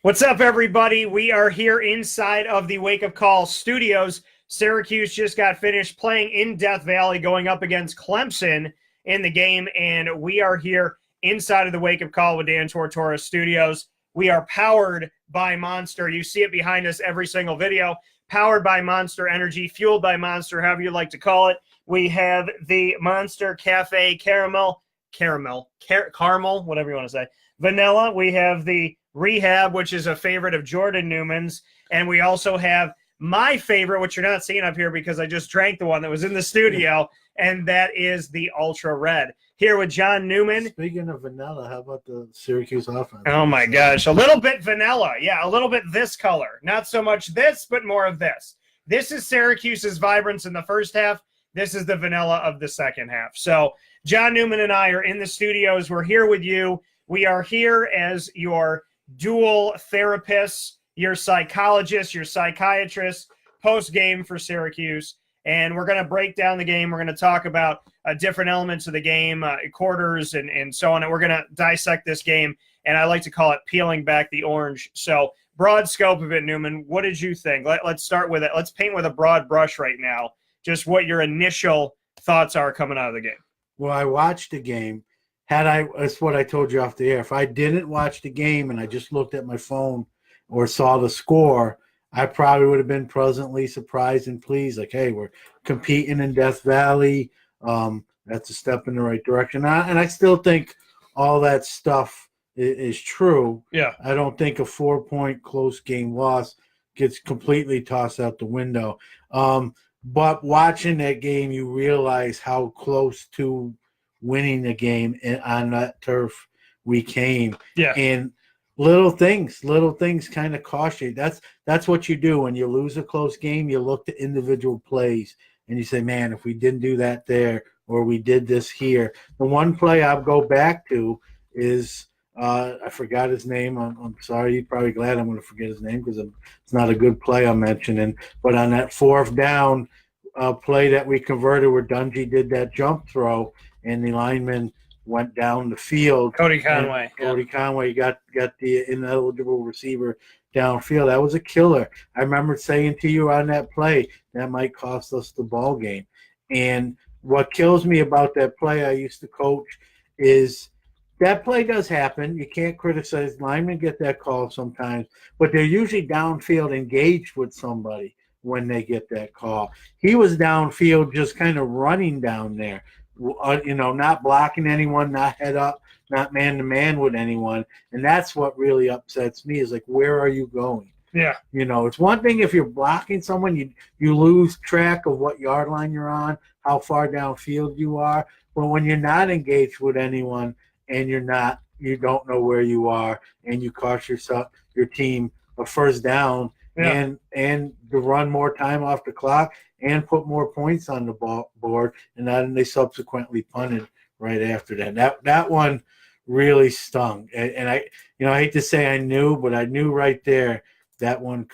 What's up, everybody? We are here inside of the Wake Up Call studios. Syracuse just got finished playing in Death Valley, going up against Clemson in the game, and we are here inside of the Wake Up Call with Dan Tortora Studios. We are powered by Monster. You see it behind us every single video. Powered by Monster Energy, fueled by Monster, however you like to call it. We have the Monster Cafe Caramel, whatever you want to say. Vanilla. We have the Rehab, which is a favorite of Jordan Newman's. And we also have my favorite, which you're not seeing up here because I just drank the one that was in the studio, and that is the Ultra Red. Here with John Newman. Speaking of vanilla, how about the Syracuse offense? Oh, my gosh. A little bit vanilla. Yeah, a little bit this color. Not so much this, but more of this. This is Syracuse's vibrance in the first half. This is the vanilla of the second half. So John Newman and I are in the studios. We're here with you. We are here as your dual therapists, your psychologist, your psychiatrist, post-game for Syracuse. And we're going to break down the game. We're going to talk about different elements of the game, quarters and so on. And we're going to dissect this game. And I like to call it peeling back the orange. So broad scope of it, Newman, what did you think? Let's start with it. Let's paint with a broad brush right now, just what your initial thoughts are coming out of the game. Well, I watched the game. That's what I told you off the air. If I didn't watch the game and I just looked at my phone or saw the score, I probably would have been pleasantly surprised and pleased. Like, hey, we're competing in Death Valley. That's a step in the right direction. And I still think all that stuff is true. Yeah. I don't think a 4-point close game loss gets completely tossed out the window. But watching that game, you realize how close to winning the game on that turf we came. Yeah. And little things kind of cost you. That's what you do when you lose a close game. You look to individual plays and you say, man, if we didn't do that there or we did this here. The one play I'll go back to is I forgot his name. I'm sorry. You're probably glad I'm going to forget his name because it's not a good play I'm mentioning. But on that fourth down play that we converted where Dungy did that jump throw and the lineman went down the field. Cody Conway. Cody Conway got the ineligible receiver downfield. That was a killer. I remember saying to you on that play, that might cost us the ball game. And what kills me about that play I used to coach is that play does happen. You can't criticize linemen get that call sometimes, but they're usually downfield engaged with somebody when they get that call. He was downfield just kind of running down there. Not blocking anyone, not head up, not man-to-man with anyone. And that's what really upsets me is, like, where are you going? Yeah. It's one thing if you're blocking someone, you lose track of what yard line you're on, how far downfield you are. But when you're not engaged with anyone and you don't know where you are and you cost your team a first down and to run more time off the clock and put more points on the board, and then they subsequently punted right after that. That one really stung, and I hate to say I knew, but I knew right there that one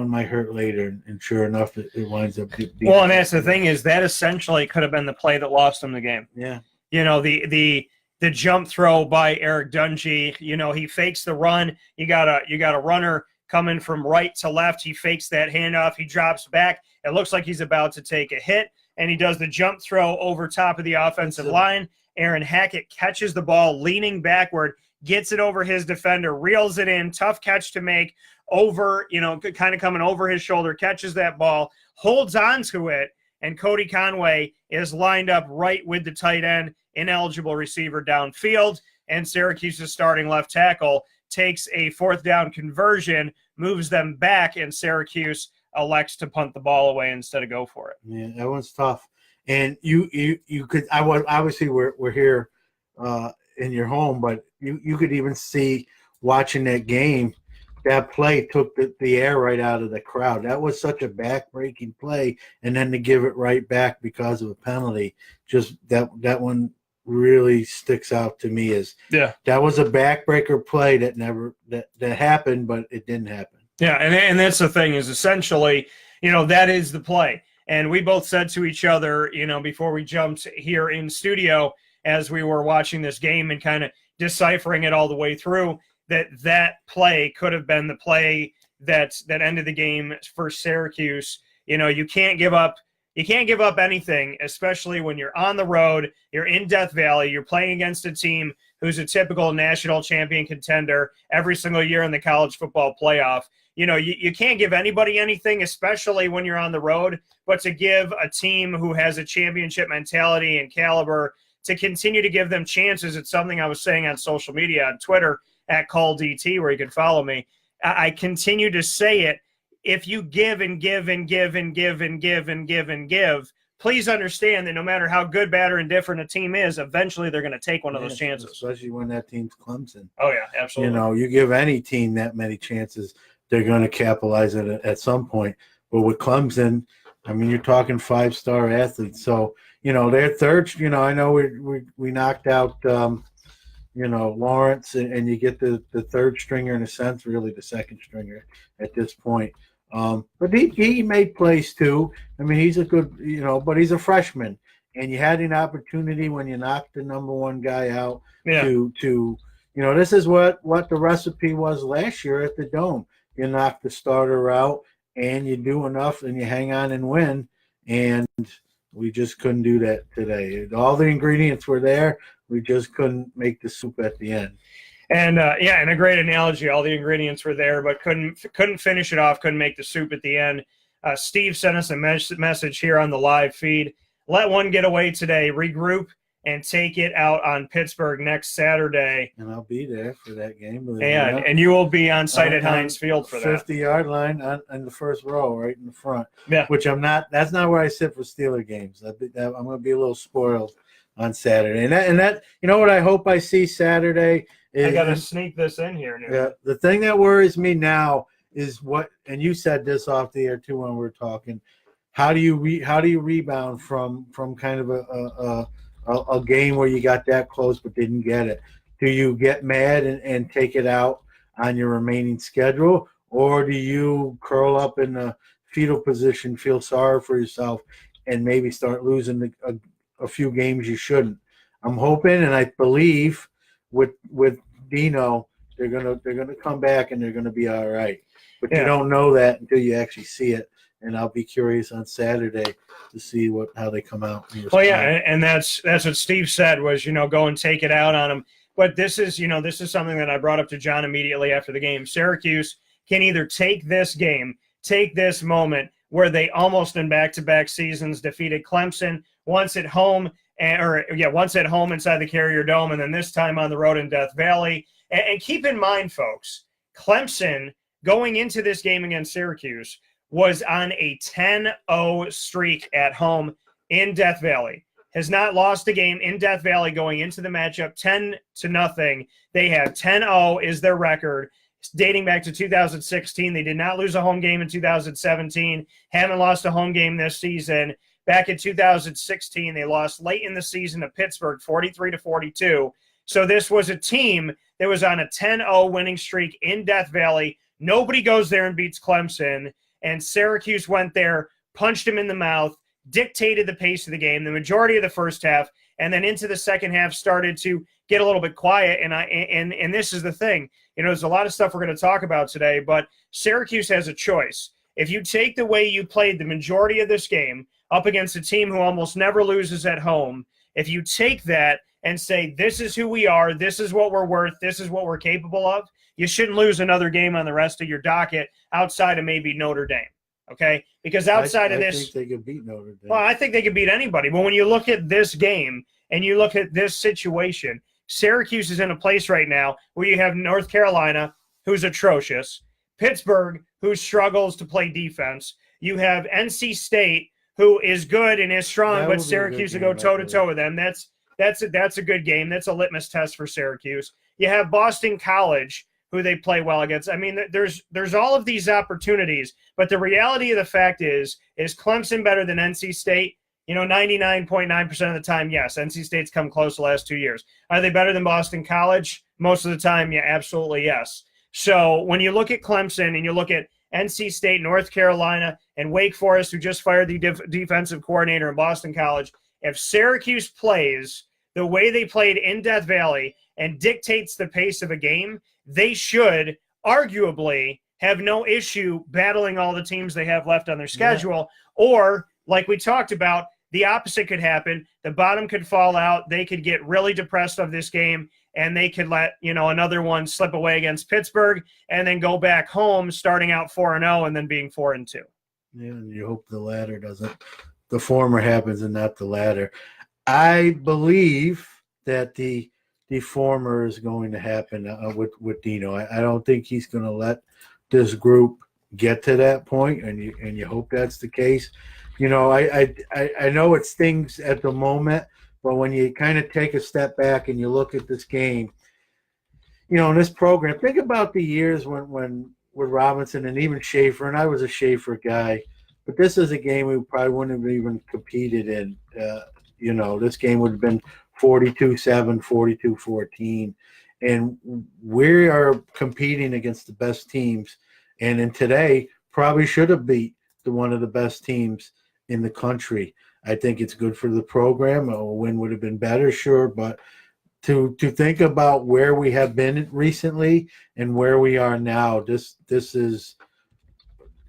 might hurt later, and sure enough, it winds up being. Well, and that's the thing is that essentially could have been the play that lost them the game. Yeah. The jump throw by Eric Dungy. He fakes the run. You got a runner coming from right to left. He fakes that handoff. He drops back. It looks like he's about to take a hit, and he does the jump throw over top of the offensive line. Aaron Hackett catches the ball leaning backward, gets it over his defender, reels it in, tough catch to make, over, kind of coming over his shoulder, catches that ball, holds on to it, and Cody Conway is lined up right with the tight end, ineligible receiver downfield, and Syracuse's starting left tackle takes a fourth down conversion, moves them back, and Syracuse elects to punt the ball away instead of go for it. Yeah, that one's tough. And you could, obviously we're here in your home, but you could even see watching that game, that play took the air right out of the crowd. That was such a back-breaking play, and then to give it right back because of a penalty, just that one really sticks out to me as that was a backbreaker play that happened, but it didn't happen. Yeah, and that's the thing is essentially, that is the play. And we both said to each other, before we jumped here in studio as we were watching this game and kind of deciphering it all the way through, that play could have been the play that ended the game for Syracuse. You can't give up. You can't give up anything, especially when you're on the road, you're in Death Valley, you're playing against a team who's a typical national champion contender every single year in the college football playoff. You can't give anybody anything, especially when you're on the road, but to give a team who has a championship mentality and caliber, to continue to give them chances. It's something I was saying on social media, on Twitter, at CallDT, where you can follow me. I continue to say it. If you give and give and give and give and give and give and give, please understand that no matter how good, bad, or indifferent a team is, eventually they're going to take one of those chances. Especially when that team's Clemson. Oh, yeah, absolutely. You give any team that many chances, they're going to capitalize it at some point. But with Clemson, I mean, you're talking 5-star athletes. So, their third, I know we knocked out, Lawrence, and you get the third stringer in a sense, really the second stringer at this point. But he made plays too. I mean, he's a good, but he's a freshman, and you had an opportunity when you knocked the number one guy out to this is what the recipe was last year at the Dome. You knock the starter out, and you do enough, and you hang on and win. And we just couldn't do that today. All the ingredients were there. We just couldn't make the soup at the end. And and a great analogy. All the ingredients were there, but couldn't finish it off. Couldn't make the soup at the end. Steve sent us a message here on the live feed. Let one get away today. Regroup and take it out on Pittsburgh next Saturday. And I'll be there for that game. And you will be on site at Heinz Field for that. 50-yard line in the first row, right in the front. Yeah. Which I'm not. That's not where I sit for Steeler games. I'm going to be a little spoiled on Saturday. And that what I hope I see Saturday. I got to sneak this in here. Yeah, the thing that worries me now is and you said this off the air too when we were talking. How do you rebound from kind of a game where you got that close but didn't get it? Do you get mad and take it out on your remaining schedule, or do you curl up in the fetal position, feel sorry for yourself, and maybe start losing a few games you shouldn't? I'm hoping, and I believe with Dino, they're gonna come back and they're gonna be all right. But you don't know that until you actually see it. And I'll be curious on Saturday to see how they come out. Well, yeah, and that's what Steve said was go and take it out on them. But this is something that I brought up to John immediately after the game. Syracuse can either take this game, take this moment where they almost in back-to-back seasons defeated Clemson once at home. Once at home inside the Carrier Dome, and then this time on the road in Death Valley. And keep in mind, folks, Clemson, going into this game against Syracuse, was on a 10-0 streak at home in Death Valley. Has not lost a game in Death Valley going into the matchup, 10-0. They have 10-0 is their record. Dating back to 2016, they did not lose a home game in 2017, haven't lost a home game this season. Back in 2016, they lost late in the season to Pittsburgh, 43-42. So this was a team that was on a 10-0 winning streak in Death Valley. Nobody goes there and beats Clemson. And Syracuse went there, punched him in the mouth, dictated the pace of the game, the majority of the first half, and then into the second half started to get a little bit quiet. And this is the thing. There's a lot of stuff we're going to talk about today, but Syracuse has a choice. If you take the way you played the majority of this game, up against a team who almost never loses at home, if you take that and say, this is who we are, this is what we're worth, this is what we're capable of, you shouldn't lose another game on the rest of your docket outside of maybe Notre Dame, okay? Because outside of this – I think they could beat Notre Dame. Well, I think they could beat anybody. But when you look at this game and you look at this situation, Syracuse is in a place right now where you have North Carolina, who's atrocious, Pittsburgh, who struggles to play defense. You have NC State, who is good and is strong, but Syracuse will go toe-to-toe with them. That's a good game. That's a litmus test for Syracuse. You have Boston College, who they play well against. I mean, there's all of these opportunities, but the reality of the fact is Clemson better than NC State? 99.9% of the time, yes. NC State's come close the last 2 years. Are they better than Boston College? Most of the time, yeah, absolutely yes. So when you look at Clemson and you look at NC State, North Carolina, and Wake Forest, who just fired the defensive coordinator in Boston College, if Syracuse plays the way they played in Death Valley and dictates the pace of a game, they should arguably have no issue battling all the teams they have left on their schedule. Yeah. Or, like we talked about, the opposite could happen. The bottom could fall out. They could get really depressed of this game, and they could let, another one slip away against Pittsburgh and then go back home starting out 4-0 and then being 4-2. Yeah, and you hope the latter doesn't. The former happens and not the latter. I believe that the former is going to happen with Dino. I don't think he's going to let this group get to that point, and you hope that's the case. I know it stings at the moment, but when you kind of take a step back and you look at this game, in this program, think about the years when with Robinson and even Schaefer, and I was a Schaefer guy, but this is a game we probably wouldn't have even competed in. This game would have been 42-7, 42-14, and we are competing against the best teams, and in today probably should have beat one of the best teams in the country. I think it's good for the program. A win would have been better, sure, but to think about where we have been recently and where we are now, this is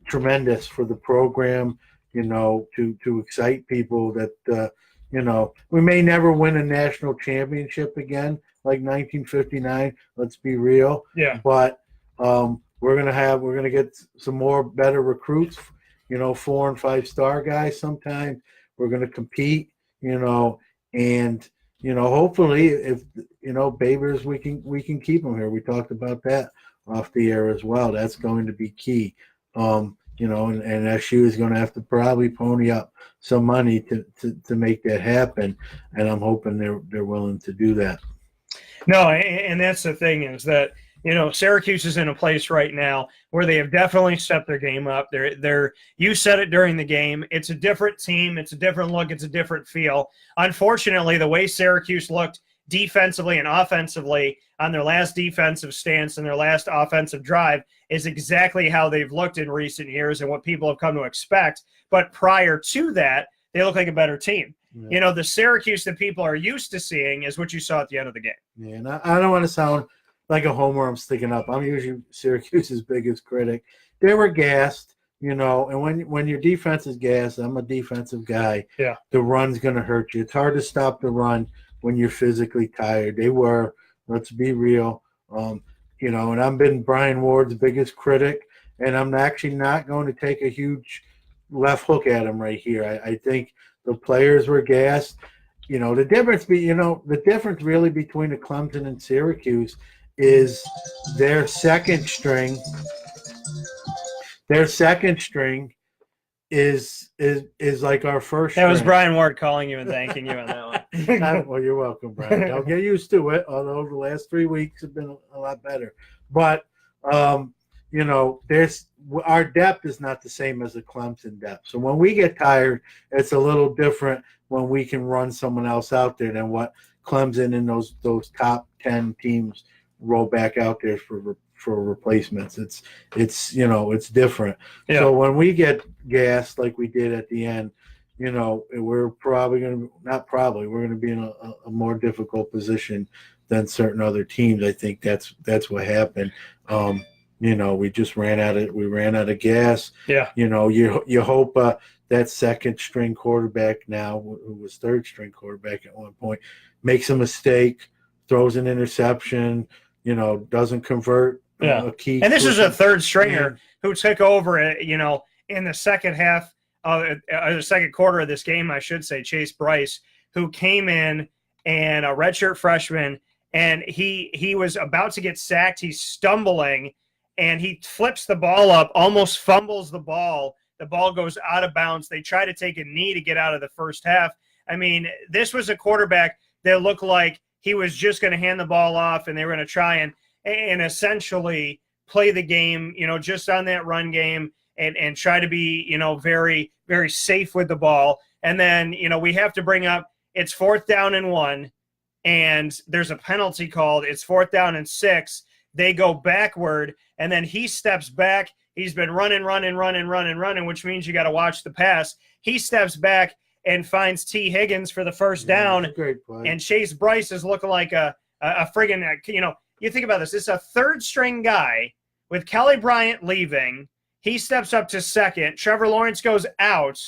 tremendous for the program, to excite people that we may never win a national championship again like 1959, let's be real. Yeah. But we're gonna get some more better recruits, 4 and 5 star guys sometimes. We're gonna compete, and hopefully if Babers, we can keep them here. We talked about that off the air as well. That's going to be key. And SU is going to have to probably pony up some money to make that happen, and I'm hoping they're willing to do that. No, and that's the thing is that Syracuse is in a place right now where they have definitely stepped their game up. You said it during the game. It's a different team. It's a different look. It's a different feel. Unfortunately, the way Syracuse looked defensively and offensively on their last defensive stance and their last offensive drive is exactly how they've looked in recent years and what people have come to expect. But prior to that, they look like a better team. Yeah. The Syracuse that people are used to seeing is what you saw at the end of the game. Yeah, and I don't want to sound like a homer. I'm sticking up. I'm usually Syracuse's biggest critic. They were gassed, and when your defense is gassed, I'm a defensive guy. Yeah, the run's going to hurt you. It's hard to stop the run when you're physically tired. They were. Let's be real. And I've been Brian Ward's biggest critic, and I'm actually not going to take a huge left hook at him right here. I think the players were gassed. The difference really between the Clemson and Syracuse is their second string is like our first. That was Brian Ward calling you and thanking you on that one. Well, you're welcome, Brian. I'll get used to it, although the last 3 weeks have been a lot better. But our depth is not the same as the Clemson depth. So when we get tired, it's a little different when we can run someone else out there than what Clemson and those top 10 teams roll back out there for replacements. It's different. Yeah. So when we get gassed like we did at the end, we're probably going to be in a more difficult position than certain other teams. I think that's what happened. We just ran out of gas. Yeah. You hope that second string quarterback now, who was third string quarterback at one point, makes a mistake, throws an interception, doesn't convert a key. And this is a third stringer who took over, in the second half of the second quarter of this game, I should say, Chase Bryce, who came in and a redshirt freshman, and he was about to get sacked. He's stumbling, and he flips the ball up, almost fumbles the ball. The ball goes out of bounds. They try to take a knee to get out of the first half. I mean, this was a quarterback that looked like he was just going to hand the ball off, and they were going to try and essentially play the game, just on that run game and try to be, very, very safe with the ball. And then, we have to bring up, it's 4th down and 1, and there's a penalty called. It's 4th down and 6. They go backward, and then he steps back. He's been running, which means you got to watch the pass. He steps back and finds T. Higgins for the first down. Great play. And Chase Bryce is looking like a friggin', you think about this. It's a third-string guy with Kelly Bryant leaving. He steps up to second. Trevor Lawrence goes out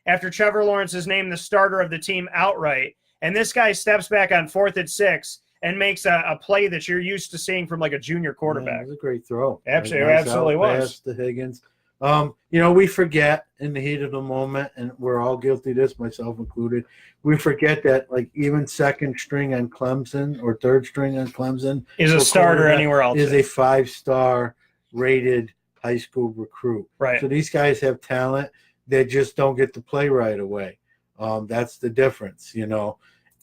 after Trevor Lawrence is named the starter of the team outright. And this guy steps back on 4th and 6 and makes a play that you're used to seeing from like a junior quarterback. It was a great throw. Absolutely, absolutely was. To Higgins. We forget in the heat of the moment, and we're all guilty of this, myself included. We forget that like even second string on Clemson or third string on Clemson is a starter anywhere else. Is a 5-star rated high school recruit. Right. So these guys have talent. They just don't get to play right away. That's the difference,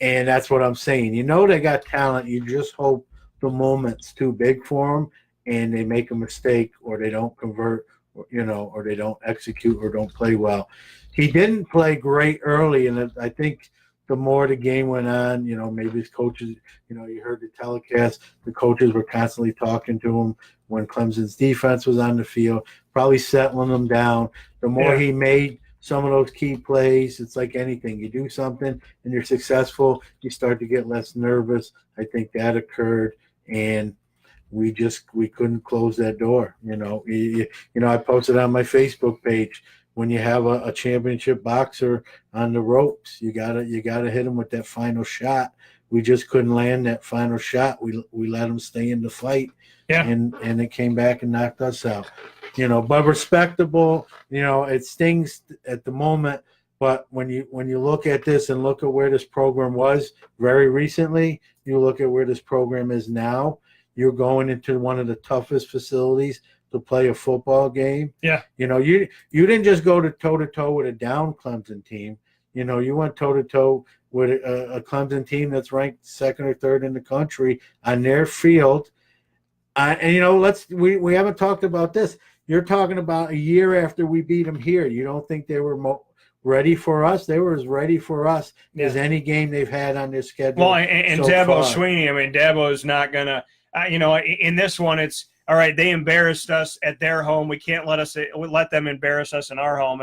And that's what I'm saying. They got talent. You just hope the moment's too big for them and they make a mistake or they don't convert, or they don't execute or don't play well. He didn't play great early, and I think the more the game went on, maybe his coaches, you heard the telecast, the coaches were constantly talking to him when Clemson's defense was on the field, probably settling them down. The more he made some of those key plays, it's like anything. You do something and you're successful, you start to get less nervous. I think that occurred, and we couldn't close that door. I posted on my Facebook page, when you have a championship boxer on the ropes, you gotta hit him with that final shot. We just couldn't land that final shot. We let him stay in the fight, and it came back and knocked us out. But respectable. It stings at the moment, but when you look at this and look at where this program was very recently, you look at where this program is now. You're going into one of the toughest facilities to play a football game. Yeah. You didn't just go to toe-to-toe with a down Clemson team. You went toe-to-toe with a Clemson team that's ranked second or third in the country on their field. And, we haven't talked about this. You're talking about a year after we beat them here. You don't think they were ready for us? They were as ready for us as any game they've had on their schedule. Well, and so Dabo Swinney, Dabo is not going to in this one, it's all right. They embarrassed us at their home. We can't let them embarrass us in our home.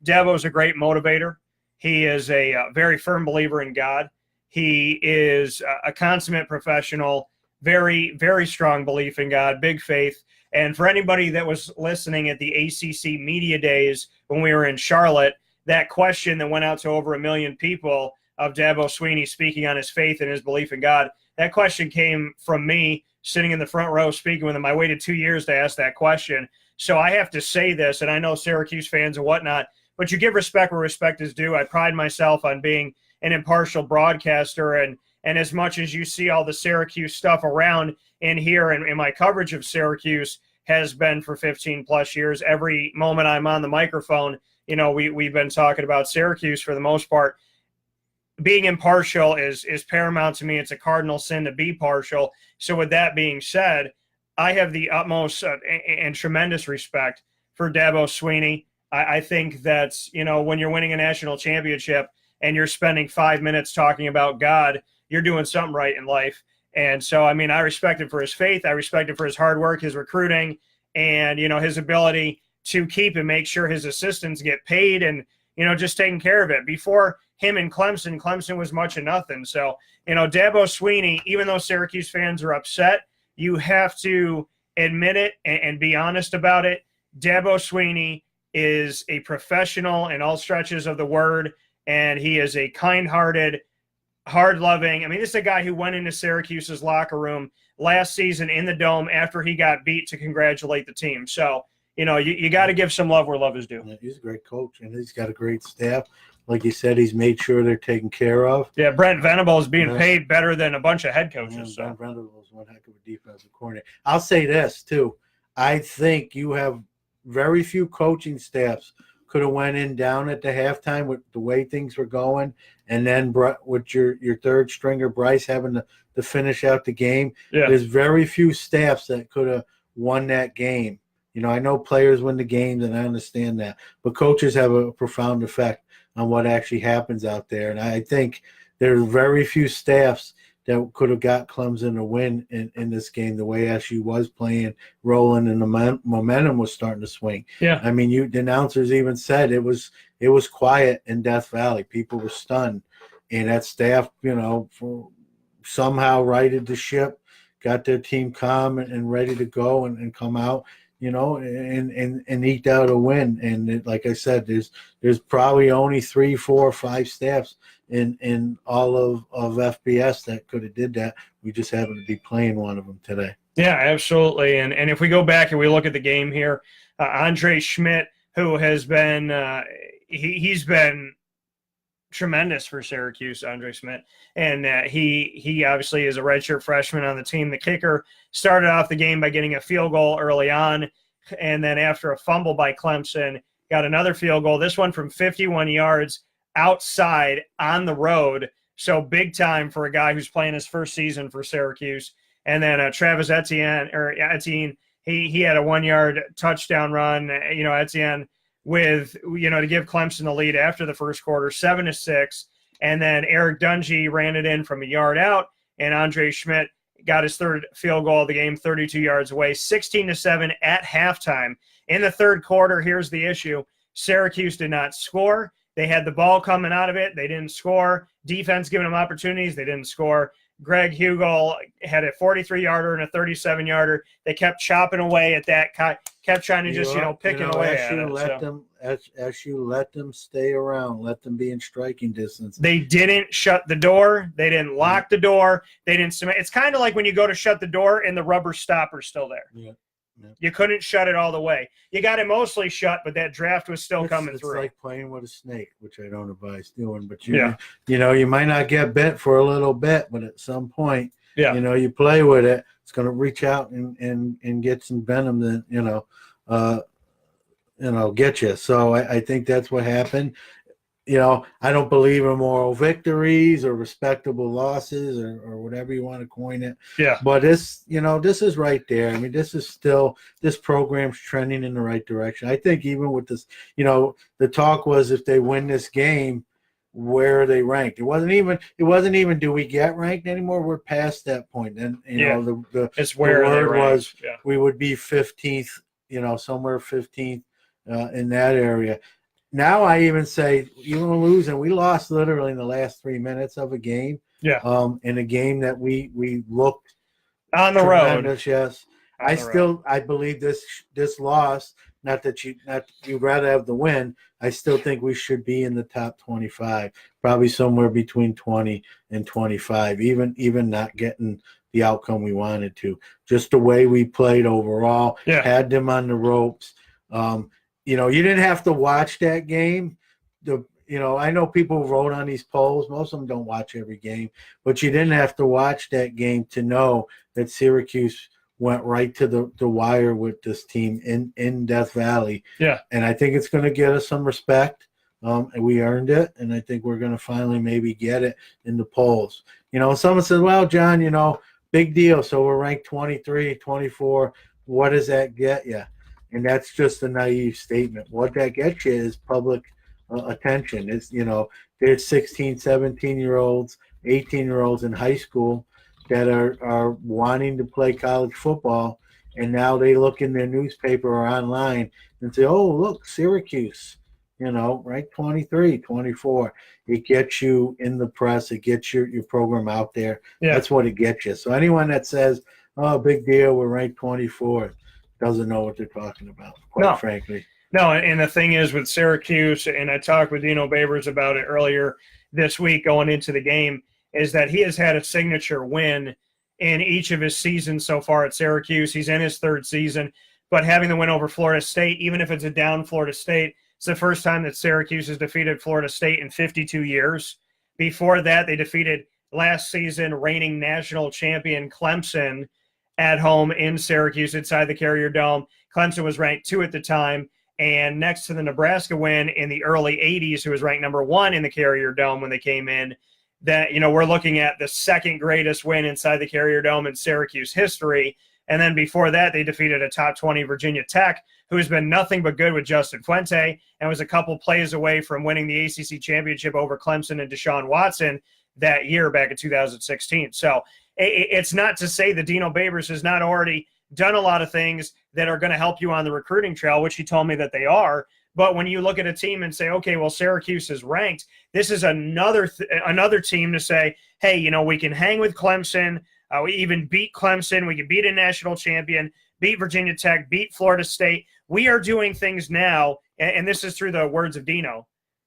Dabo's a great motivator. He is a very firm believer in God. He is a consummate professional. Very, very strong belief in God. Big faith. And for anybody that was listening at the ACC media days when we were in Charlotte, that question that went out to over 1 million people of Dabo Swinney speaking on his faith and his belief in God, that question came from me sitting in the front row speaking with him. I waited 2 years to ask that question. So I have to say this, and I know Syracuse fans and whatnot, but you give respect where respect is due. I pride myself on being an impartial broadcaster, and as much as you see all the Syracuse stuff around in here, and my coverage of Syracuse has been for 15-plus years. Every moment I'm on the microphone, we've been talking about Syracuse for the most part. Being impartial is paramount to me. It's a cardinal sin to be partial. So with that being said, I have the utmost and tremendous respect for Dabo Swinney. I think that, when you're winning a national championship and you're spending 5 minutes talking about God, you're doing something right in life. And so, I respect him for his faith. I respect him for his hard work, his recruiting, and, his ability to keep and make sure his assistants get paid and, just taking care of it. Before him and Clemson was much of nothing. So, Dabo Swinney, even though Syracuse fans are upset, you have to admit it and be honest about it. Dabo Swinney is a professional in all stretches of the word, and he is a kind-hearted, hard-loving. This is a guy who went into Syracuse's locker room last season in the Dome after he got beat to congratulate the team. So, you got to give some love where love is due. Yeah, he's a great coach, and he's got a great staff. Like you said, he's made sure they're taken care of. Yeah, Brent Venable is being paid better than a bunch of head coaches. Yeah, Brent Venable is one heck of a defensive coordinator. I'll say this, too. I think you have very few coaching staffs could have went in down at the halftime with the way things were going, and then with your third stringer, Bryce, having to finish out the game. Yeah. There's very few staffs that could have won that game. I know players win the games, and I understand that. But coaches have a profound effect on what actually happens out there. And I think there are very few staffs that could have got Clemson to win in this game the way SU was playing, rolling, and the momentum was starting to swing. Yeah. The announcers even said it was quiet in Death Valley. People were stunned. And that staff, somehow righted the ship, got their team calm and ready to go and come out, and eked out a win. And like I said, there's probably only 3, 4, 5 staffs in all of FBS that could have did that. We just happen to be playing one of them today. Yeah, absolutely. And if we go back and we look at the game here, Andre Schmidt, who has been he's been tremendous for Syracuse, Andre Schmidt, and he obviously is a redshirt freshman on the team. The kicker started off the game by getting a field goal early on, and then after a fumble by Clemson, got another field goal. This one from 51 yards outside on the road. So big time for a guy who's playing his first season for Syracuse. And then Travis Etienne, he had a 1-yard touchdown run. Etienne with, to give Clemson the lead after the first quarter, 7-6. And then Eric Dungy ran it in from a yard out, and Andre Schmidt got his third field goal of the game, 32 yards away, 16-7 at halftime. In the third quarter, here's the issue. Syracuse did not score. They had the ball coming out of it. They didn't score. Defense giving them opportunities. They didn't score. Greg Hugel had a 43-yarder and a 37-yarder. They kept chopping away at that, kept trying to just, picking away at it. As you let them stay around, let them be in striking distance. They didn't shut the door. They didn't lock the door. They didn't. It's kind of like when you go to shut the door and the rubber stopper's still there. Yeah. Yeah. You couldn't shut it all the way. You got it mostly shut, but that draft was still coming through. It's like playing with a snake, which I don't advise doing. But you might not get bit for a little bit, but at some point, you play with it. It's going to reach out and get some venom that get you. So I think that's what happened. I don't believe in moral victories or respectable losses or whatever you want to coin it. Yeah. But this is right there. I mean, this program's trending in the right direction. I think even with this, the talk was if they win this game, where are they ranked? It wasn't even do we get ranked anymore? We're past that point. And it's where the word was yeah. We would be 15th, somewhere 15th in that area. Now I even say even losing, we lost literally in the last 3 minutes of a game. Yeah. In a game that we looked on the road. Yes. I believe this loss. Not that you'd rather have the win. I still think we should be in the top 25, probably somewhere between 20 and 25. Even not getting the outcome we wanted to. Just the way we played overall, had them on the ropes. You didn't have to watch that game. I know people wrote on these polls. Most of them don't watch every game, but you didn't have to watch that game to know that Syracuse went right to the wire with this team in Death Valley. Yeah, and I think it's going to get us some respect. And we earned it, and I think we're going to finally maybe get it in the polls. Someone said, well, John, big deal. So we're ranked 23, 24. What does that get you? And that's just a naive statement. What that gets you is public attention. It's, there's 16, 17-year-olds, 18-year-olds in high school that are wanting to play college football, and now they look in their newspaper or online and say, oh, look, Syracuse, ranked 23, 24. It gets you in the press. It gets your program out there. Yeah. That's what it gets you. So anyone that says, oh, big deal, we're ranked 24th, doesn't know what they're talking about, quite frankly. No, and the thing is with Syracuse, and I talked with Dino Babers about it earlier this week going into the game, is that he has had a signature win in each of his seasons so far at Syracuse. He's in his third season, but having the win over Florida State, even if it's a down Florida State, it's the first time that Syracuse has defeated Florida State in 52 years. Before that, they defeated last season reigning national champion Clemson at home in Syracuse inside the Carrier Dome. Clemson was ranked 2 at the time, and next to the Nebraska win in the early 80s, who was ranked number 1 in the Carrier Dome when they came in, that, we're looking at the second greatest win inside the Carrier Dome in Syracuse history. And then before that, they defeated a top 20 Virginia Tech, who has been nothing but good with Justin Fuente and was a couple plays away from winning the ACC championship over Clemson and Deshaun Watson that year back in 2016. So it's not to say that Dino Babers has not already done a lot of things that are going to help you on the recruiting trail, which he told me that they are. But when you look at a team and say, okay, well, Syracuse is ranked, this is another team to say, hey, we can hang with Clemson. We even beat Clemson. We could beat a national champion, beat Virginia Tech, beat Florida State. We are doing things now, and this is through the words of Dino.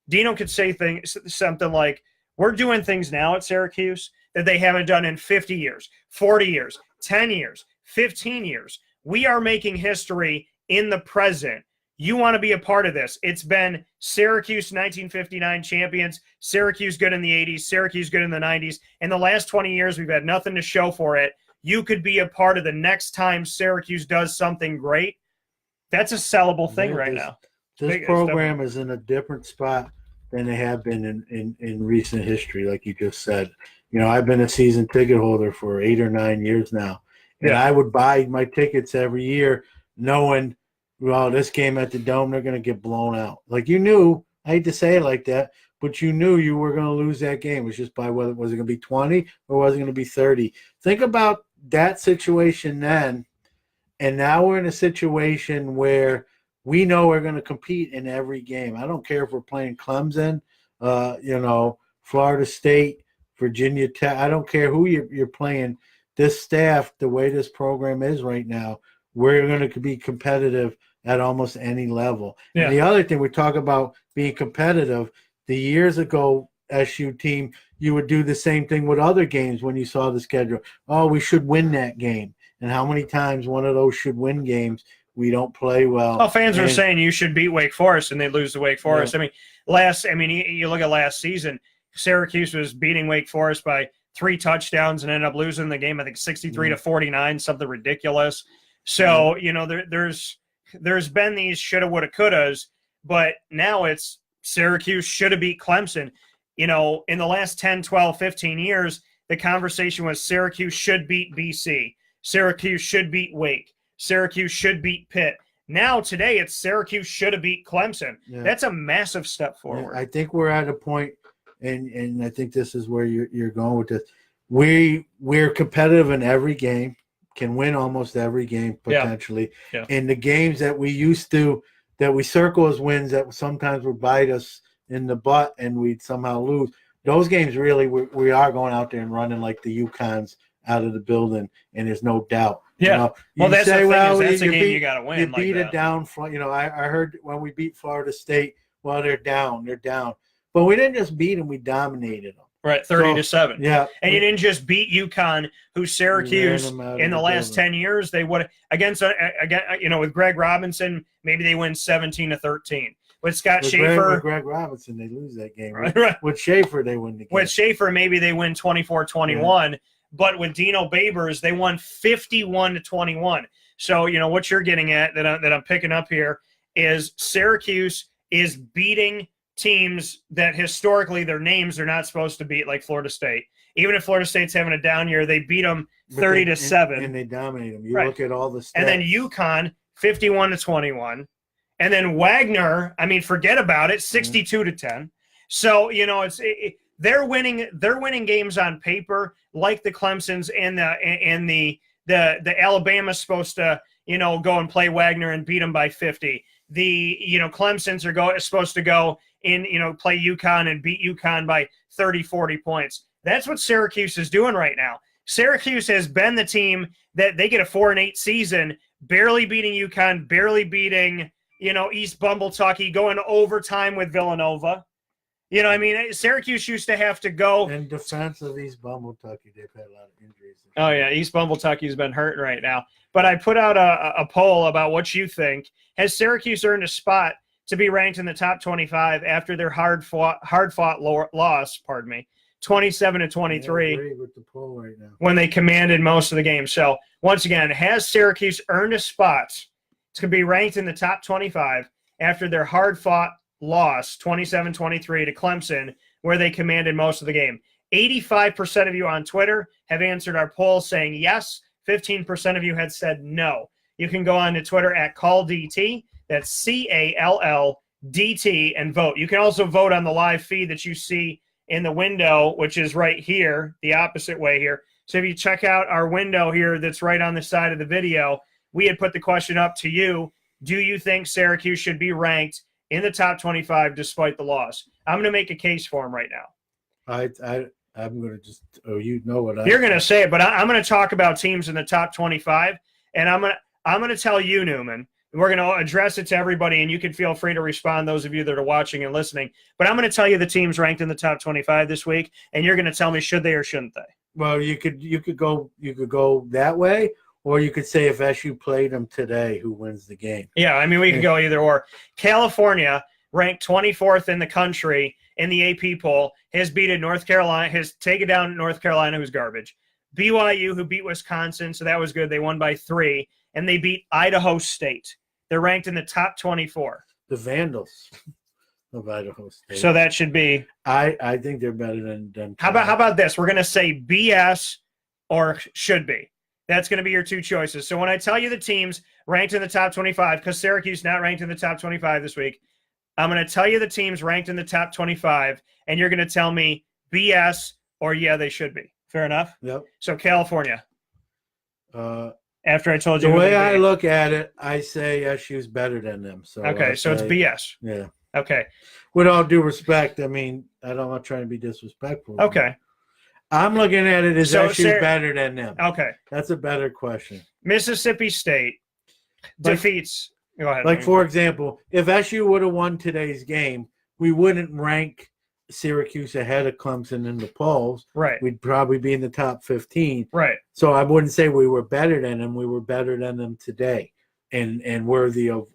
Dino could say something like, we're doing things now at Syracuse that they haven't done in 50 years, 40 years, 10 years, 15 years. We are making history in the present. You want to be a part of this. It's been Syracuse 1959 champions, Syracuse good in the 80s, Syracuse good in the 90s. In the last 20 years, we've had nothing to show for it. You could be a part of the next time Syracuse does something great. That's a sellable thing right now. This program is in a different spot than they have been in recent history, like you just said. You know, I've been a season ticket holder for 8 or 9 years now. And I would buy my tickets every year knowing, well, this game at the Dome, they're going to get blown out. Like you knew, I hate to say it like that, but you knew you were going to lose that game. It was just by whether was it going to be 20 or was it going to be 30. Think about that situation then, and now we're in a situation where we know we're going to compete in every game. I don't care if we're playing Clemson, Florida State, Virginia Tech. I don't care who you're playing. This staff, the way this program is right now, we're going to be competitive at almost any level. Yeah. And the other thing, we talk about being competitive. The years ago SU team, you would do the same thing with other games when you saw the schedule. Oh, we should win that game. And how many times one of those should win games we don't play well? Well, fans are saying you should beat Wake Forest, and they lose to Wake Forest. Yeah. You look at last season, Syracuse was beating Wake Forest by 3 touchdowns and ended up losing the game, I think 63-49, something ridiculous. So, there's been these shoulda, woulda, couldas, but now it's Syracuse should have beat Clemson. In the last 10, 12, 15 years, the conversation was Syracuse should beat BC. Syracuse should beat Wake. Syracuse should beat Pitt. Now, today, it's Syracuse should have beat Clemson. Yeah. That's a massive step forward. I think we're at a point, and I think this is where you're going with this. We're competitive in every game, can win almost every game potentially. Yeah. And the games that we used to, that we circle as wins that sometimes would bite us in the butt and we'd somehow lose, those games really we are going out there and running like the UConns out of the building, and there's no doubt. Yeah. That's the thing, that's a game you got to win. You beat it down. I heard when we beat Florida State, well, they're down. But we didn't just beat them, we dominated them. Right, 30-7. Yeah. And you didn't just beat UConn, who Syracuse in the last 10 years, they would against with Greg Robinson, maybe they win 17-13. With Scott Schaefer. With Greg Robinson, they lose that game. Right. With Schaefer, they win the game. With Schaefer, maybe they win 24-21. Yeah. But with Dino Babers, they won 51-21. So, what you're getting at that I'm picking up here is Syracuse is beating teams that historically their names are not supposed to beat, like Florida State. Even if Florida State's having a down year, they beat them 30-7. And they dominate them. You look at all the stats. And then UConn, 51-21. And then Wagner, forget about it, 62-10. So, they're winning games on paper, like the Clemsons and the Alabama's supposed to, go and play Wagner and beat them by 50. The Clemsons are supposed to go in, play UConn and beat UConn by 30, 40 points. That's what Syracuse is doing right now. Syracuse has been the team that they get a 4-8 season, barely beating UConn, barely beating, East Bumbletucky, going to overtime with Villanova. Syracuse used to have to go. In defense of East Bumbletucky, they've had a lot of injuries. Oh, yeah, East Bumbletucky's been hurting right now. But I put out a poll about what you think. Has Syracuse earned a spot to be ranked in the top 25 after their hard-fought loss, 27-23, I agree with the poll right now, when they commanded most of the game. So, once again, has Syracuse earned a spot to be ranked in the top 25 after their hard-fought loss, 27-23 to Clemson, where they commanded most of the game? 85% of you on Twitter have answered our poll saying yes. 15% of you had said no. You can go on to Twitter at CallDT. That's CALLDT, and vote. You can also vote on the live feed that you see in the window, which is right here, the opposite way here. So if you check out our window here that's right on the side of the video, we had put the question up to you. Do you think Syracuse should be ranked in the top 25 despite the loss? I'm going to make a case for him right now. I'm going to just – you know what You're going to say it, but I'm going to talk about teams in the top 25, and I'm going to tell you, Newman, and we're going to address it to everybody, and you can feel free to respond, those of you that are watching and listening. But I'm going to tell you the teams ranked in the top 25 this week, and you're going to tell me should they or shouldn't they. Well, you could go that way, or you could say if SU played them today, who wins the game? Yeah, I mean, we could go either or. California, ranked 24th in the country in the AP poll, has beaten North Carolina, has taken down North Carolina, who's garbage. BYU, who beat Wisconsin, so that was good. They won by 3, and they beat Idaho State. They're ranked in the top 24. The Vandals of Idaho State. So that should be. I think they're better than. How about this? We're going to say BS or should be. That's going to be your two choices. So when I tell you the teams ranked in the top 25, because Syracuse not ranked in the top 25 this week, I'm going to tell you the teams ranked in the top 25, and you're going to tell me BS or yeah, they should be. Fair enough? Yep. So California. After I told you. The way I look at it, I say SU's better than them. So okay, so it's BS. Yeah. Okay. With all due respect, I mean, I'm not trying to be disrespectful. Okay. I'm looking at it as SU's better than them. Okay. That's a better question. Mississippi State defeats. Go ahead. Like, for example, if SU would have won today's game, we wouldn't rank Syracuse ahead of Clemson in the polls. Right. We'd probably be in the top 15. Right. So I wouldn't say we were better than them. We were better than them today and worthy of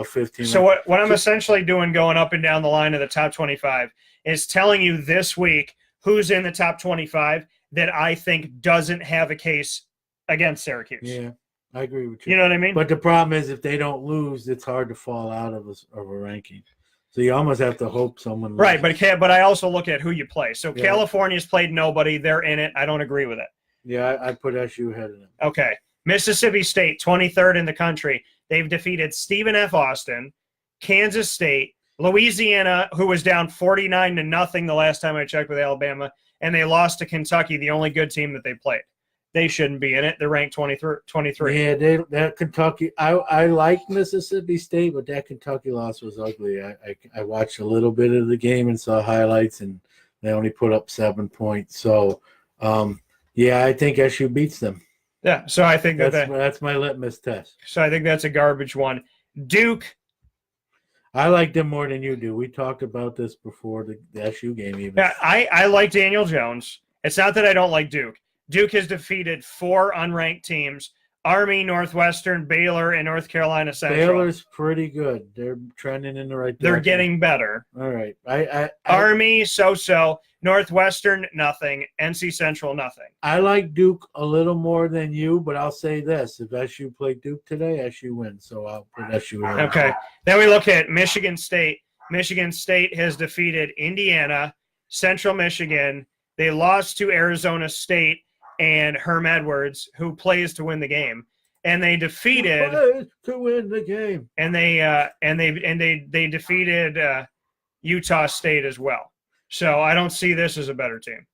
15. So what I'm essentially doing going up and down the line of the top 25 is telling you this week who's in the top 25 that I think doesn't have a case against Syracuse. Yeah, I agree with you. You know what I mean? But the problem is if they don't lose, it's hard to fall out of a ranking. So you almost have to hope someone loses. Right, but I also look at who you play. So yeah. California's played nobody. They're in it. I don't agree with it. Yeah, I put SU ahead of them. Okay. Mississippi State, 23rd in the country. They've defeated Stephen F. Austin, Kansas State, Louisiana, who was down 49-0 the last time I checked with Alabama, and they lost to Kentucky, the only good team that they played. They shouldn't be in it. They're ranked 23. Yeah, that Kentucky. I like Mississippi State, but that Kentucky loss was ugly. I watched a little bit of the game and saw highlights, and they only put up 7 points. So, yeah, I think SU beats them. Yeah, so I think that's my litmus test. So I think that's a garbage one. Duke. I like them more than you do. We talked about this before the SU game even. Yeah, I like Daniel Jones. It's not that I don't like Duke. Duke has defeated 4 unranked teams: Army, Northwestern, Baylor, and North Carolina Central. Baylor's pretty good. They're trending in the right direction. They're getting better. All right. Army, so-so. Northwestern, nothing. NC Central, nothing. I like Duke a little more than you, but I'll say this. If SU played Duke today, SU wins. So I'll put SU in. Okay. Then we look at Michigan State. Michigan State has defeated Indiana, Central Michigan. They lost to Arizona State and Herm Edwards, who plays to win the game, and they defeated to win the game. And they defeated Utah State as well. So I don't see this as a better team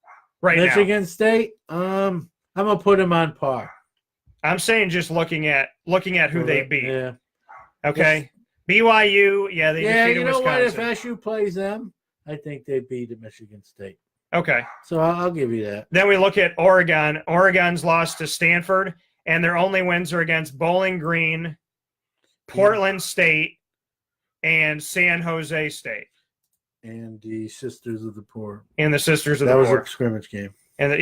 right now. Michigan State, I'm gonna put them on par. I'm saying just looking at who they beat. Yeah. Okay. BYU, they defeated Wisconsin. You know what? If SU plays them, I think they beat Michigan State. Okay. So I'll give you that. Then we look at Oregon. Oregon's lost to Stanford, and their only wins are against Bowling Green, Portland State, and San Jose State. And the Sisters of the Poor. And the Sisters of the Poor. That was a scrimmage game. And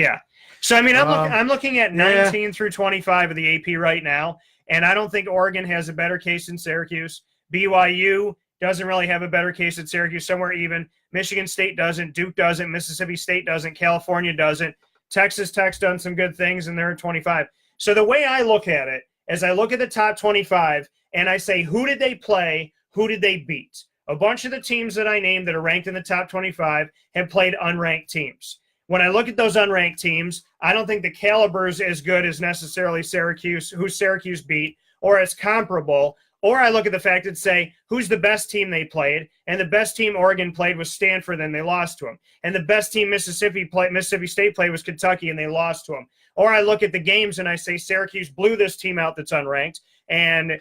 So, I mean, I'm looking at 19 through 25 of the AP right now, and I don't think Oregon has a better case than Syracuse. BYU doesn't really have a better case than Syracuse, somewhere even. Michigan State doesn't. Duke doesn't. Mississippi State doesn't. California doesn't. Texas Tech's done some good things, and they're at 25. So the way I look at it is I look at the top 25, and I say, who did they play? Who did they beat? A bunch of the teams that I named that are ranked in the top 25 have played unranked teams. When I look at those unranked teams, I don't think the caliber is as good as necessarily Syracuse, who Syracuse beat, or as comparable. Or I look at the fact and say, who's the best team they played? And the best team Oregon played was Stanford, and they lost to them. And the best team Mississippi State played was Kentucky, and they lost to them. Or I look at the games and I say Syracuse blew this team out that's unranked, and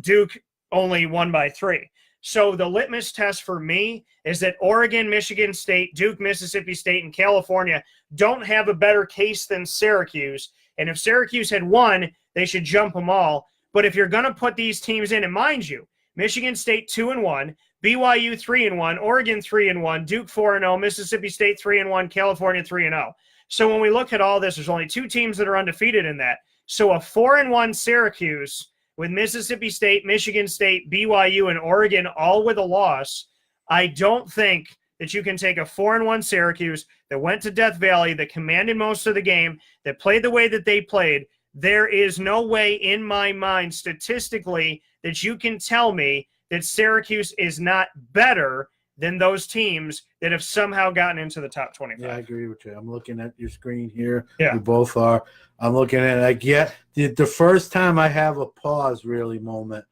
Duke only won by 3. So the litmus test for me is that Oregon, Michigan State, Duke, Mississippi State, and California don't have a better case than Syracuse. And if Syracuse had won, they should jump them all. But if you're going to put these teams in, and mind you, Michigan State 2-1, BYU 3-1, Oregon 3-1, Duke 4-0, Mississippi State 3-1, California 3-0. So when we look at all this, there's only 2 teams that are undefeated in that. So a 4-1 Syracuse with Mississippi State, Michigan State, BYU, and Oregon all with a loss, I don't think that you can take a 4-1 Syracuse that went to Death Valley, that commanded most of the game, that played the way that they played. There is no way in my mind statistically that you can tell me that Syracuse is not better than those teams that have somehow gotten into the top 25. Yeah, I agree with you. I'm looking at your screen here. Yeah. We both are. I'm looking at it. I get the first time I have a pause really moment,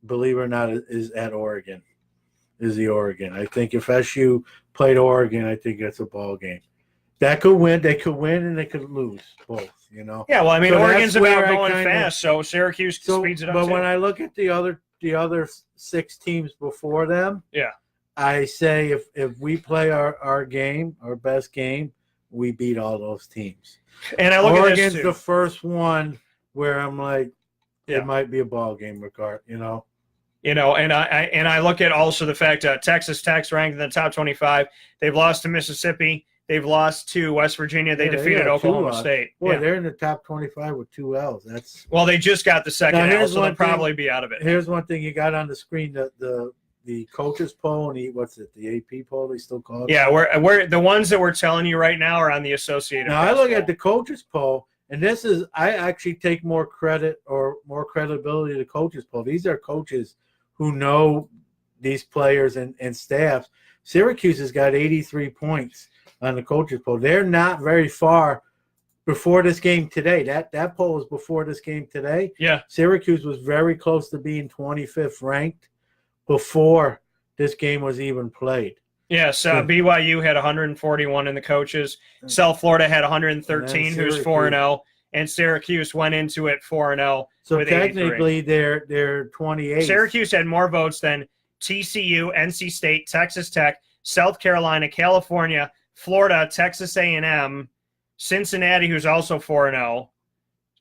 believe it or not, is at Oregon. Is the Oregon. I think if SU played Oregon, I think that's a ball game. That could win. They could win and they could lose both, you know. Yeah, well, I mean, So Oregon's that's where about I going kinda- fast, so Syracuse speeds it up. But too. when I look at the other 6 teams before them, Yeah. I say if we play our game, our best game, we beat all those teams. And I look at Oregon's this too. the first one where I'm like, Yeah. it might be a ball game, regard, you know. You know, and I look at also the fact Texas Tech's ranked in the top 25. They've lost to Mississippi. They've lost to West Virginia. They Yeah, defeated got 2 Oklahoma losses. State. Boy, Yeah. they're in the top 25 with 2 L's. That's Well, they just got the second Now, L, here's so they'll one thing- probably be out of it. here's one thing you got on the screen: the coaches poll and the AP poll they still call it. Yeah, we're the ones that we're telling you right now are on the Associated Now I Press look poll. at the coaches poll, and this is I actually take more credit or more credibility to the coaches poll. These are coaches who know these players and staffs. Syracuse has got 83 points on the coaches poll. They're not very far before this game today. That poll was before this game today. Yeah. Syracuse was very close to being 25th ranked before this game was even played. Yes, BYU had 141 in the coaches. South Florida had 113, And who's Syracuse. 4-0, and Syracuse went into it 4-0. So with 83. technically they're 28. Syracuse had more votes than TCU, NC State, Texas Tech, South Carolina, California, Florida, Texas A&M, Cincinnati, who's also 4-0.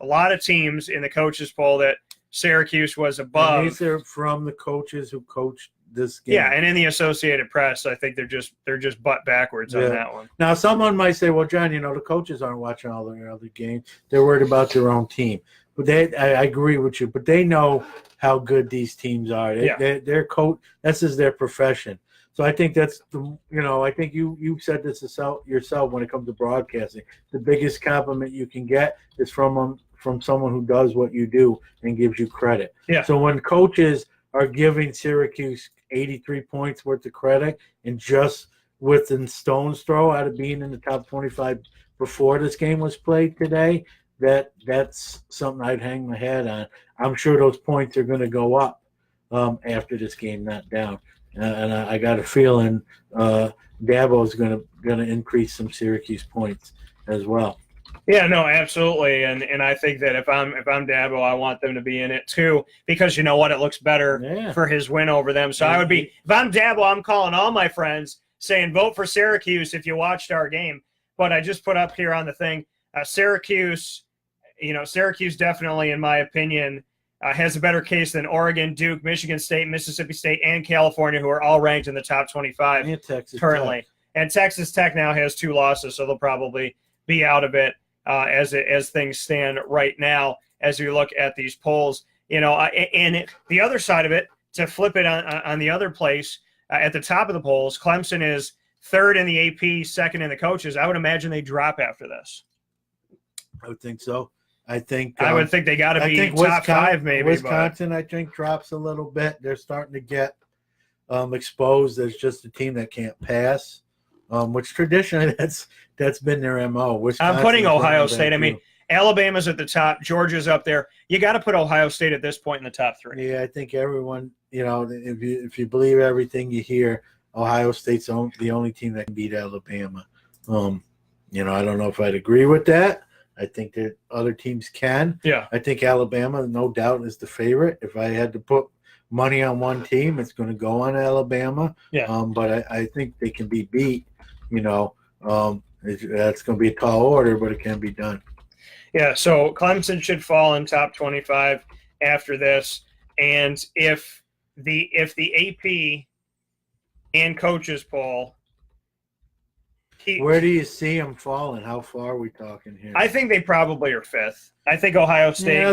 A lot of teams in the coaches poll that Syracuse was And above. these are from the coaches who coached this game. Yeah, and in the Associated Press, I think they're just butt backwards on Yeah. that one. Now, someone might say, well, John, the coaches aren't watching all their other games. They're worried about their own team. But I agree with you. But they know how good these teams are. Their coach, this is their profession. So I think that's I think you said this yourself when it comes to broadcasting. The biggest compliment you can get is from someone who does what you do and gives you credit. Yeah. So when coaches are giving Syracuse 83 points worth of credit and just within stone's throw out of being in the top 25 before this game was played today, that's something I'd hang my hat on. I'm sure those points are going to go up after this game, not down. And I got a feeling Dabo is going to increase some Syracuse points as well. Yeah, no, absolutely, and I think that if I'm Dabo, I want them to be in it too, because you know what, it looks better for his win over them. So I would be, if I'm Dabo, I'm calling all my friends saying vote for Syracuse if you watched our game. But I just put up here on the thing, Syracuse definitely, in my opinion, has a better case than Oregon, Duke, Michigan State, Mississippi State, and California, who are all ranked in the top 25 and Texas currently. Tech. And Texas Tech now has 2 losses, so they'll probably be out of it. As things stand right now, as we look at these polls, and the other side of it, to flip it on the other place, at the top of the polls, Clemson is 3rd in the AP, 2nd in the coaches. I would imagine they drop after this. I would think so. I would think they got to be top 5, maybe. Wisconsin, I think, drops a little bit. They're starting to get exposed as just a team that can't pass, which traditionally that's been their MO. I'm putting Ohio State. I mean, Alabama's at the top. Georgia's up there. You got to put Ohio State at this point in the top 3. Yeah, I think everyone, if you believe everything you hear, Ohio State's the only team that can beat Alabama. I don't know if I'd agree with that. I think that other teams can. Yeah. I think Alabama, no doubt, is the favorite. If I had to put money on one team, it's going to go on Alabama. Yeah. But I think they can be beat. That's going to be a tall order, but it can be done. Yeah, so Clemson should fall in top 25 after this. And if the AP and coaches poll, where do you see them falling? How far are we talking here? I think they probably are 5th. I think Ohio State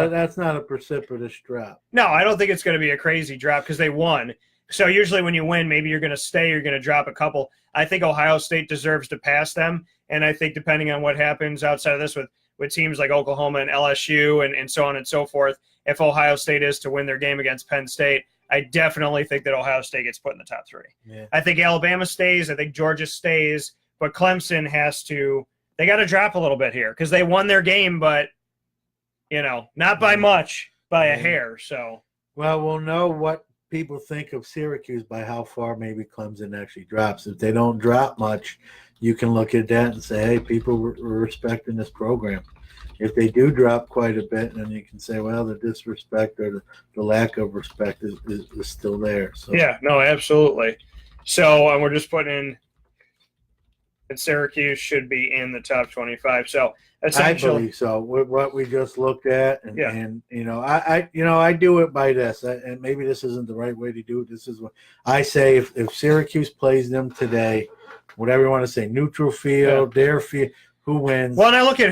that's not a precipitous drop. No, I don't think it's going to be a crazy drop because they won. So usually when you win, maybe you're going to stay, you're going to drop a couple. I think Ohio State deserves to pass them. And I think depending on what happens outside of this with teams like Oklahoma and LSU and so on and so forth, if Ohio State is to win their game against Penn State, I definitely think that Ohio State gets put in the top 3. Yeah. I think Alabama stays. I think Georgia stays. But Clemson they got to drop a little bit here because they won their game, but, not by much, by a hair. So, well, we'll know what people think of Syracuse by how far maybe Clemson actually drops. If they don't drop much, you can look at that and say, hey, people were respecting this program. If they do drop quite a bit, then you can say, well, the disrespect or the lack of respect is still there. So yeah, no, absolutely. So, and we're just putting in that Syracuse should be in the top 25. So essentially, I believe so. With what we just looked at, and I do it by this, and maybe this isn't the right way to do it. This is what I say: if Syracuse plays them today, whatever you want to say, neutral field, their field, who wins? Well, and I look at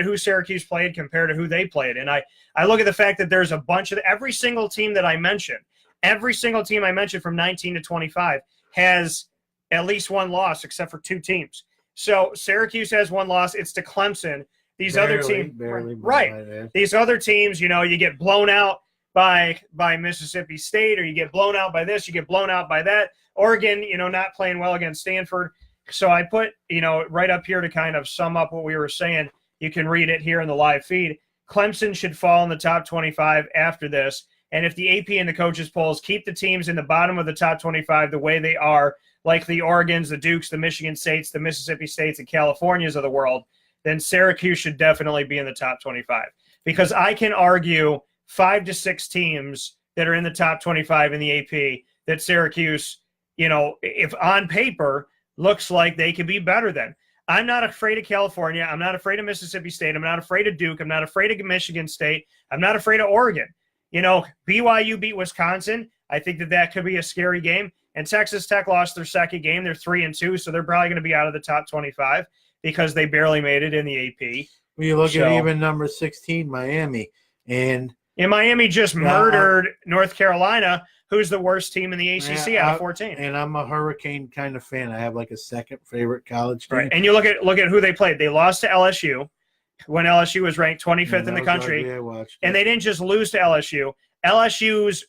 who Syracuse played compared to who they played, and I look at the fact that there's a bunch of every single team that I mentioned, from 19 to 25 has at least one loss, except for 2 teams. So Syracuse has one loss. It's to Clemson. These other teams, right? These other teams, you get blown out by Mississippi State, or you get blown out by this, you get blown out by that. Oregon, not playing well against Stanford. So I put, right up here to kind of sum up what we were saying. You can read it here in the live feed. Clemson should fall in the top 25 after this. And if the AP and the coaches polls keep the teams in the bottom of the top 25 the way they are, like the Oregons, the Dukes, the Michigan States, the Mississippi States, and Californias of the world, then Syracuse should definitely be in the top 25. Because I can argue 5 to 6 teams that are in the top 25 in the AP that Syracuse, if on paper, looks like they could be better than. I'm not afraid of California. I'm not afraid of Mississippi State. I'm not afraid of Duke. I'm not afraid of Michigan State. I'm not afraid of Oregon. BYU beat Wisconsin. I think that could be a scary game. And Texas Tech lost their second game. They're 3-2, so they're probably going to be out of the top 25 because they barely made it in the AP. When you look at even number 16, Miami. And Miami just murdered North Carolina, who's the worst team in the ACC out of 14. And I'm a Hurricane kind of fan. I have like a second favorite college team. Right. And you look at who they played. They lost to LSU when LSU was ranked 25th in the country. And they didn't just lose to LSU. LSU's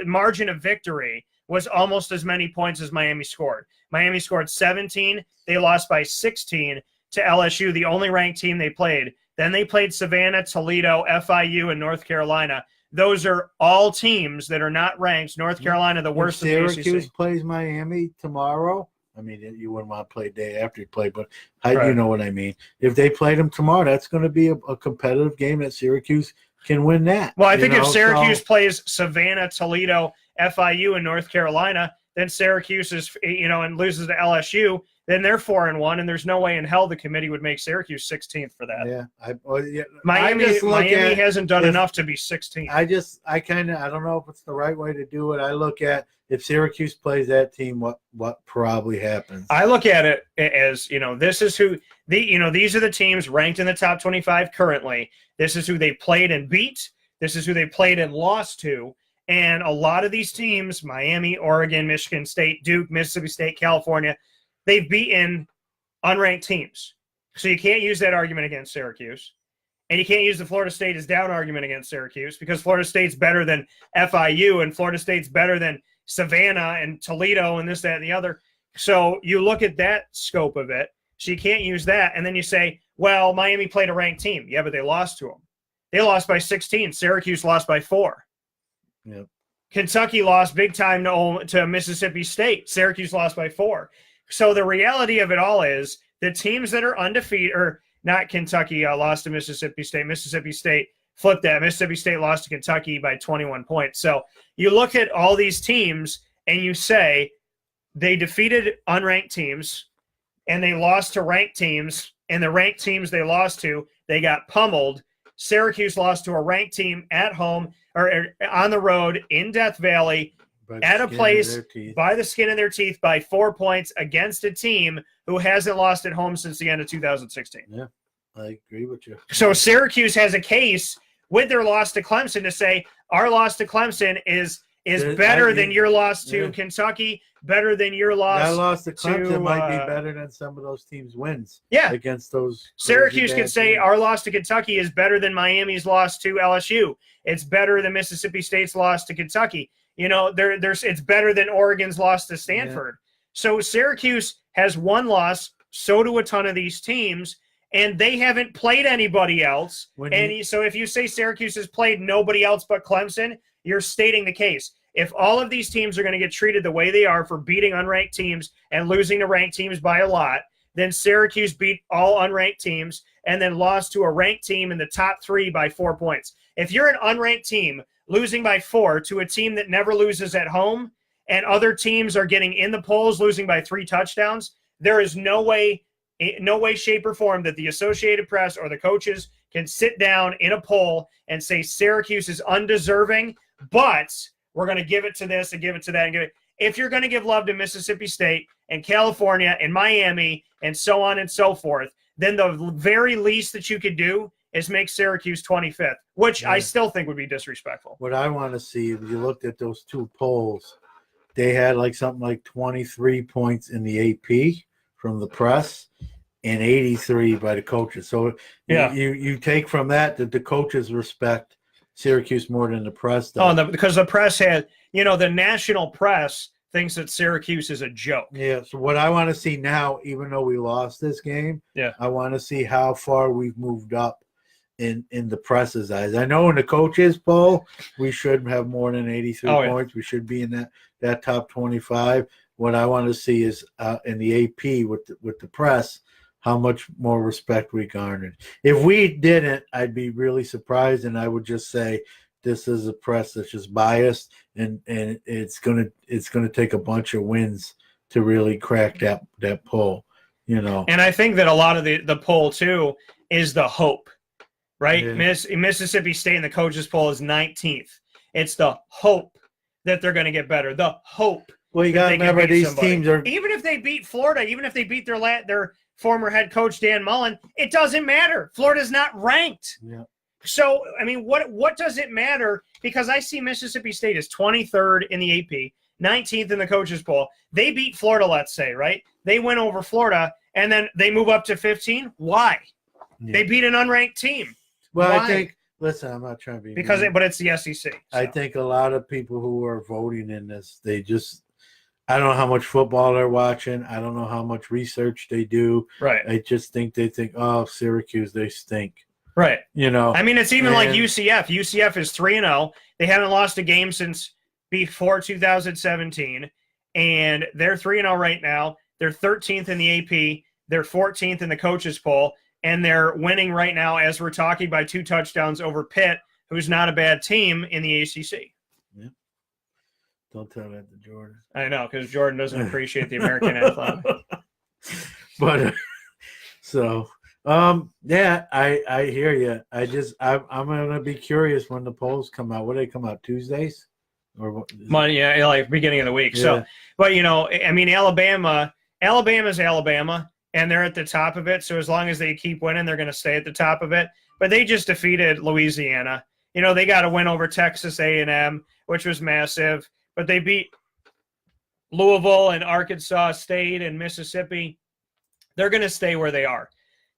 margin of victory was almost as many points as Miami scored. Miami scored 17. They lost by 16 to LSU, the only ranked team they played. Then they played Savannah, Toledo, FIU, and North Carolina. Those are all teams that are not ranked. North Carolina, the worst in the ACC. Syracuse plays Miami tomorrow. I mean, you wouldn't want to play day after you play, but you know what I mean. If they played them tomorrow, that's going to be a competitive game that Syracuse can win that. Well, I think if Syracuse plays Savannah, Toledo, FIU, and North Carolina, then Syracuse is, and loses to LSU, then they're 4-1, and there's no way in hell the committee would make Syracuse 16th for that. Yeah, Miami hasn't done enough to be 16th. I don't know if it's the right way to do it. I look at if Syracuse plays that team, what probably happens. I look at it as this is who these are the teams ranked in the top 25 currently. This is who they played and beat. This is who they played and lost to. And a lot of these teams, Miami, Oregon, Michigan State, Duke, Mississippi State, California, they've beaten unranked teams. So you can't use that argument against Syracuse. And you can't use the Florida State is down argument against Syracuse because Florida State's better than FIU and Florida State's better than Savannah and Toledo and this, that, and the other. So you look at that scope of it. So you can't use that. And then you say, well, Miami played a ranked team. Yeah, but they lost to them. They lost by 16. Syracuse lost by 4. Yep. Kentucky lost big time to Mississippi State. Syracuse lost by 4. So the reality of it all is the teams that are undefeated, or not Kentucky lost to Mississippi State. Mississippi State flip that. Mississippi State lost to Kentucky by 21 points. So you look at all these teams and you say they defeated unranked teams and they lost to ranked teams, and the ranked teams they lost to, they got pummeled. Syracuse lost to a ranked team at home or on the road in Death Valley at a place by the skin of their teeth by 4 points against a team who hasn't lost at home since the end of 2016. Yeah, I agree with you. So Syracuse has a case with their loss to Clemson to say our loss to Clemson is better than your loss to Kentucky, better than your loss. That loss to Clemson might be better than some of those teams' wins. Yeah, against those. Syracuse can say our loss to Kentucky is better than Miami's loss to LSU. It's better than Mississippi State's loss to Kentucky. You know, it's better than Oregon's loss to Stanford. Yeah. So Syracuse has one loss. So do a ton of these teams. And they haven't played anybody else. So if you say Syracuse has played nobody else but Clemson, you're stating the case. If all of these teams are going to get treated the way they are for beating unranked teams and losing to ranked teams by a lot, then Syracuse beat all unranked teams and then lost to a ranked team in the top 3 by 4 points. If you're an unranked team losing by 4 to a team that never loses at home and other teams are getting in the polls losing by 3 touchdowns, there is no way, shape, or form that the Associated Press or the coaches can sit down in a poll and say Syracuse is undeserving, but we're going to give it to this and give it to that and give it. If you're going to give love to Mississippi State and California and Miami and so on and so forth, then the very least that you could do is make Syracuse 25th, which I still think would be disrespectful. What I want to see, if you looked at those 2 polls, they had something like 23 points in the AP from the press and 83 by the coaches. So you take from that the coaches respect Syracuse more than the press does. Oh, because the press had, the national press thinks that Syracuse is a joke. Yeah, so what I want to see now, even though we lost this game, I want to see how far we've moved up in the press's eyes. I know in the coaches poll, we should have more than 83 points. We should be in that top 25. What I want to see is in the AP with the press, how much more respect we garnered. If we didn't, I'd be really surprised, and I would just say this is a press that's just biased, and it's gonna take a bunch of wins to really crack that poll, And I think that a lot of the poll too is the hope, right? Yeah. Mississippi State in the coaches poll is 19th. It's the hope that they're going to get better. The hope. Well, you got to remember these teams are, even if they beat Florida, even if they beat their former head coach Dan Mullen, it doesn't matter. Florida's not ranked. Yeah. So, I mean, what does it matter? Because I see Mississippi State is 23rd in the AP, 19th in the coaches poll. They beat Florida, let's say, right? They win over Florida, and then they move up to 15. Why? Yeah. They beat an unranked team. Well, Why? I think, listen, I'm not trying to be but it's the SEC. So. I think a lot of people who are voting in this, I don't know how much football they're watching. I don't know how much research they do. Right. I just think they think, oh, Syracuse, they stink. Right. I mean, it's even like UCF. UCF is 3-0. They haven't lost a game since before 2017, and they're 3-0 right now. They're 13th in the AP. They're 14th in the coaches poll, and they're winning right now as we're talking by 2 touchdowns over Pitt, who's not a bad team in the ACC. Yeah. Don't tell that to Jordan. I know, because Jordan doesn't appreciate the American athlete. But I hear you. I'm gonna be curious when the polls come out. What do they come out Tuesdays or what? Like beginning of the week. Yeah. So, but I mean, Alabama's Alabama, and they're at the top of it. So as long as they keep winning, they're going to stay at the top of it. But they just defeated Louisiana. They got a win over Texas A&M, which was massive. But they beat Louisville and Arkansas State and Mississippi. They're going to stay where they are.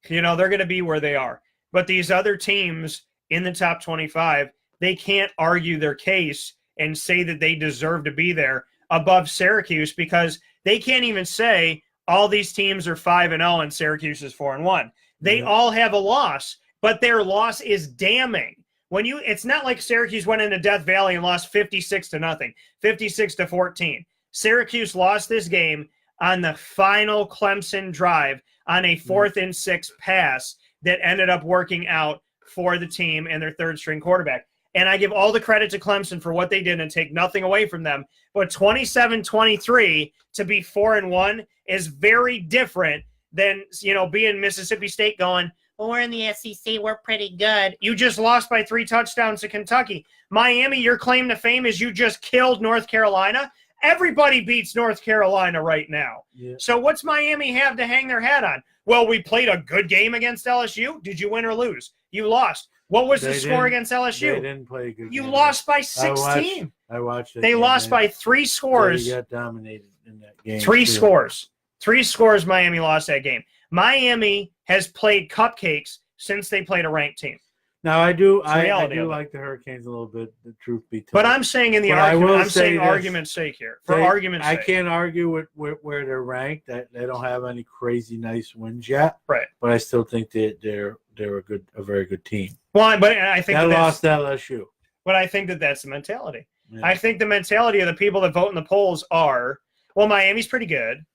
They're going to be where they are. But these other teams in the top 25, they can't argue their case and say that they deserve to be there above Syracuse because they can't even say all these teams are 5-0 and Syracuse is 4-1. They all have a loss, but their loss is damning. It's not like Syracuse went into Death Valley and lost 56-0, 56-14. Syracuse lost this game on the final Clemson drive on a 4th and 6 pass that ended up working out for the team and their third-string quarterback. And I give all the credit to Clemson for what they did and take nothing away from them. But 27-23 to be 4-1 is very different than, being Mississippi State going, well, we're in the SEC, we're pretty good. You just lost by 3 touchdowns to Kentucky. Miami, your claim to fame is you just killed North Carolina. Everybody beats North Carolina right now. Yeah. So what's Miami have to hang their hat on? Well, we played a good game against LSU. Did you win or lose? You lost. What was the score against LSU? They didn't play a good game. You lost by 16. I watched it. They lost by 3 scores. They got dominated in that game. 3 scores. 3 scores Miami lost that game. Miami has played cupcakes since they played a ranked team. Now, I do like the Hurricanes a little bit, the truth be told. But I'm saying in the argument, I'm saying argument's sake here. For argument's sake. I can't argue with where they're ranked. They don't have any crazy nice wins yet. Right. But I still think they're a very good team. Well, but I think that lost LSU. But I think that's the mentality. Yeah. I think the mentality of the people that vote in the polls are, well, Miami's pretty good,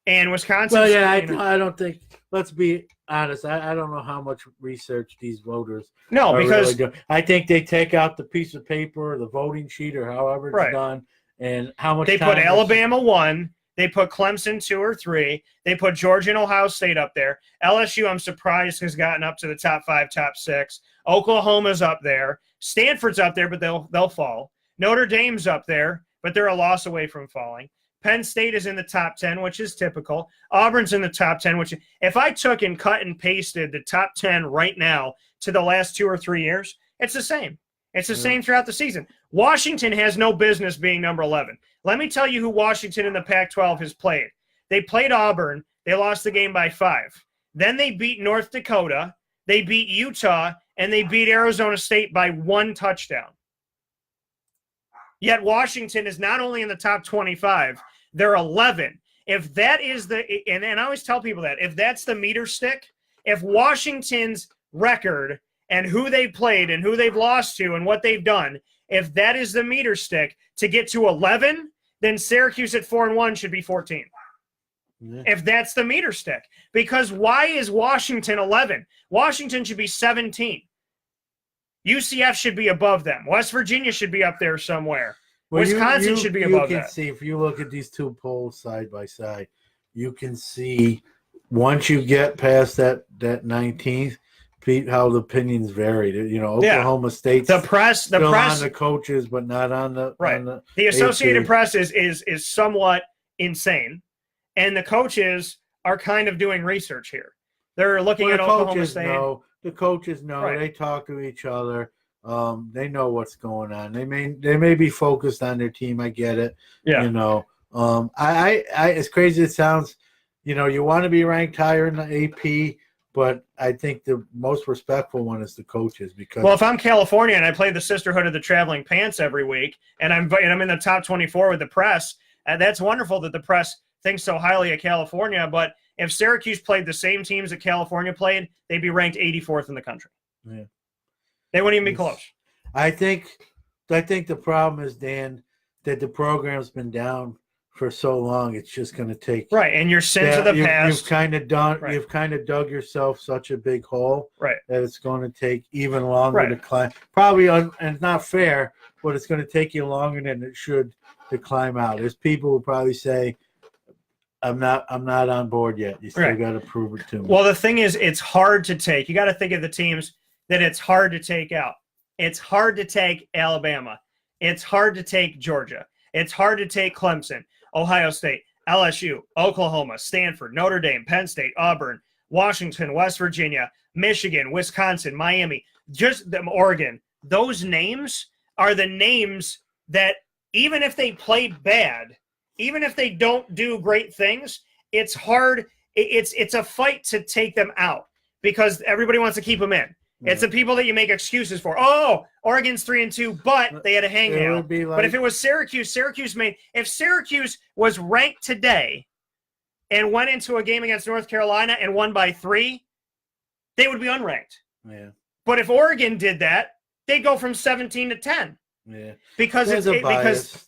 and Wisconsin. Well, yeah, I don't think. Let's be honest. I don't know how much research these voters. No, because really doing. I think they take out the piece of paper, or the voting sheet, or however it's done, and how much they put Alabama 1. They put Clemson 2 or 3. They put Georgia and Ohio State up there. LSU, I'm surprised, has gotten up to the top 5, top 6. Oklahoma's up there. Stanford's up there, but they'll fall. Notre Dame's up there, but they're a loss away from falling. Penn State is in the top 10, which is typical. Auburn's in the top 10, which if I took and cut and pasted the top 10 right now to the last 2 or 3 years, it's the same. It's the same throughout the season. Washington has no business being number 11. Let me tell you who Washington in the Pac-12 has played. They played Auburn. They lost the game by 5. Then they beat North Dakota. They beat Utah, and they beat Arizona State by 1 touchdown. Yet Washington is not only in the top 25, they're 11. If that is and I always tell people that, if that's the meter stick, if Washington's record and who they played and who they've lost to and what they've done, if that is the meter stick to get to 11, then Syracuse at 4-1 should be 14. Yeah. If that's the meter stick. Because why is Washington 11? Washington should be 17. UCF should be above them. West Virginia should be up there somewhere. Well, Wisconsin should be above that. You can see, if you look at these 2 polls side by side, you can see once you get past that 19th, how the opinions varied. Oklahoma State's the press on the coaches, but not on the right. On the Associated Press is somewhat insane, and the coaches are kind of doing research here. They're looking at Oklahoma State. The coaches know. Right. They talk to each other. They know what's going on. They may be focused on their team. I get it. Yeah. I as crazy as it sounds, you want to be ranked higher in the AP. But I think the most respectful one is the coaches because. Well, if I'm California and I play the Sisterhood of the Traveling Pants every week, and I'm in the top 24 with the press, that's wonderful that the press thinks so highly of California. But if Syracuse played the same teams that California played, they'd be ranked 84th in the country. Yeah, they wouldn't even be close. I think the problem is, Dan, that the program's been down for so long. It's just going to take and your sins of the past. You've kind of dug yourself such a big hole that it's going to take even longer to climb. Probably, and it's not fair, but it's going to take you longer than it should to climb out. There's people who probably say, "I'm not on board yet." You still got to prove it to me. Well, the thing is, it's hard to take. You got to think of the teams that it's hard to take out. It's hard to take Alabama. It's hard to take Georgia. It's hard to take Clemson, Ohio State, LSU, Oklahoma, Stanford, Notre Dame, Penn State, Auburn, Washington, West Virginia, Michigan, Wisconsin, Miami, just Oregon. Those names are the names that even if they play bad, even if they don't do great things, it's hard. It's a fight to take them out because everybody wants to keep them in. It's the people that you make excuses for. Oh, Oregon's 3-2, but they had a hangnail. But if it was Syracuse, if Syracuse was ranked today and went into a game against North Carolina and won by 3, they would be unranked. Yeah. But if Oregon did that, they'd go from 17 to 10. Yeah. Because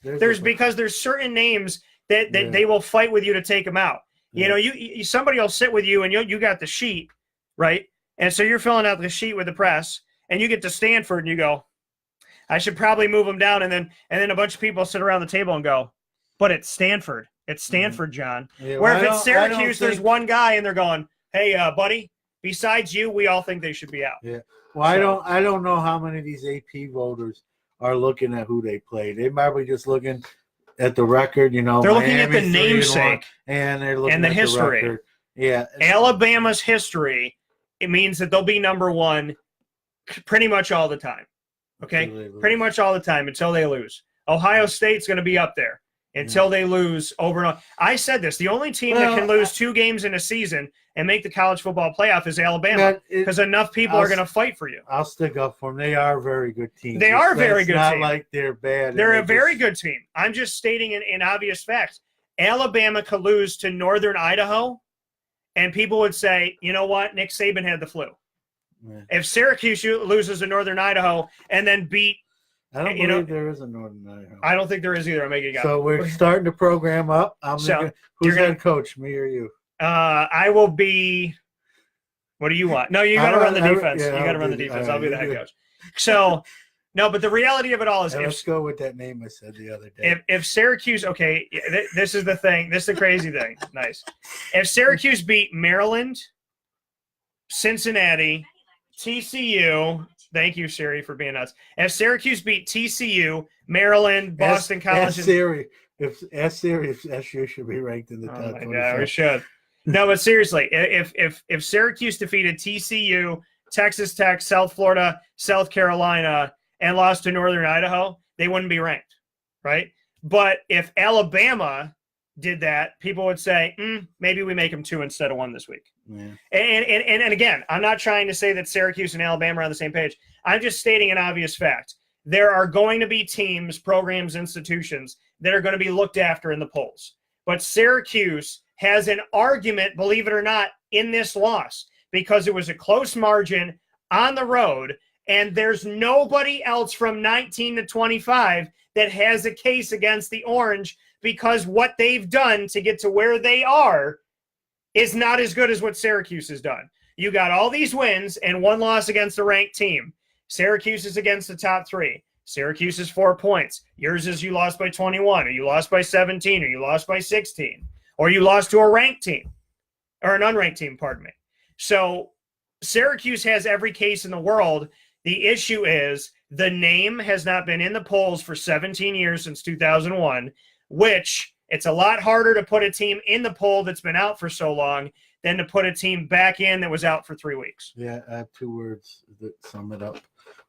there's certain names that they will fight with you to take them out. Yeah. Somebody will sit with you and you got the sheet, right? And so you're filling out the sheet with the press, and you get to Stanford and you go, I should probably move them down. And then a bunch of people sit around the table and go, but it's Stanford. It's Stanford, John. Yeah, Where well, if it's Syracuse, there's one guy and they're going, hey, buddy, besides you, we all think they should be out. Yeah. Well, I don't know how many of these AP voters are looking at who they play. They might be just looking at the record, you know. They're looking at the Miami 3-1, namesake and they're looking and the at history. The record. Yeah. Alabama's history, it means that they'll be number one pretty much all the time. Okay? Pretty much all the time until they lose. Ohio State's going to be up there until they lose over and over. I said this. The only team that can lose 2 games in a season and make the college football playoff is Alabama because enough people are going to fight for you. I'll stick up for them. They are a very good team. They are a very good team. It's not like they're bad. They're a very good team. I'm just stating an obvious fact. Alabama could lose to Northern Idaho, and people would say, you know what? Nick Saban had the flu. Yeah. If Syracuse loses to Northern Idaho and then beat I don't believe there is a Northern Idaho. I don't think there is either. I'm making it up. So we're starting the program up. Who's head coach, me or you? I will be. What do you want? No, you got to run the defense. You got to run the defense. I'll be the head coach. So, no, but the reality of it all is, let's go with that name I said the other day. If Syracuse, okay, this is the thing. This is the crazy thing. Nice. If Syracuse beat Maryland, Cincinnati, TCU. Thank you, Siri, for being nuts. If Syracuse beat TCU, Maryland, Boston College. If SU should be ranked in the top 25. Yeah, we should. No, but seriously, if Syracuse defeated TCU, Texas Tech, South Florida, South Carolina, and lost to Northern Idaho, they wouldn't be ranked, right? But if Alabama did that, people would say, maybe we make them 2 instead of 1 this week. Yeah. And again, I'm not trying to say that Syracuse and Alabama are on the same page. I'm just stating an obvious fact. There are going to be teams, programs, institutions that are going to be looked after in the polls. But Syracuse has an argument, believe it or not, in this loss because it was a close margin on the road, and there's nobody else from 19 to 25 that has a case against the Orange because what they've done to get to where they are is not as good as what Syracuse has done. You got all these wins and 1 loss against a ranked team. Syracuse is against the top 3. Syracuse is 4 points. Yours is you lost by 21, or you lost by 17, or you lost by 16, or you lost to a ranked team, or an unranked team, pardon me. So Syracuse has every case in the world. The issue is the name has not been in the polls for 17 years since 2001, which it's a lot harder to put a team in the poll that's been out for so long than to put a team back in that was out for 3 weeks. Yeah, I have 2 words that sum it up.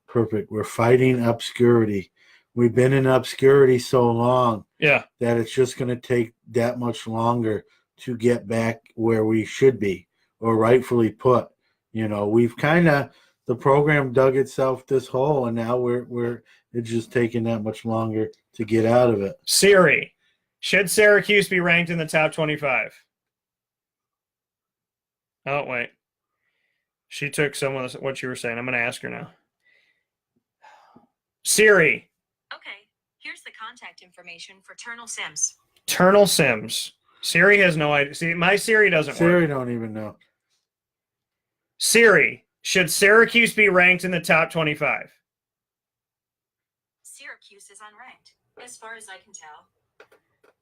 Perfect. We're fighting obscurity. We've been in obscurity so long that it's just going to take that much longer to get back where we should be or rightfully put. You know, we've kind of the program dug itself this hole, and now it's just taking that much longer to get out of it. Siri, should Syracuse be ranked in the top 25? Oh, wait. She took some of what you were saying. I'm going to ask her now. Siri. Okay, here's the contact information for Turnal Sims. Turnal Sims. Siri has no idea. See, my Siri doesn't work. Siri don't even know. Siri, should Syracuse be ranked in the top 25? Syracuse is unranked, as far as I can tell.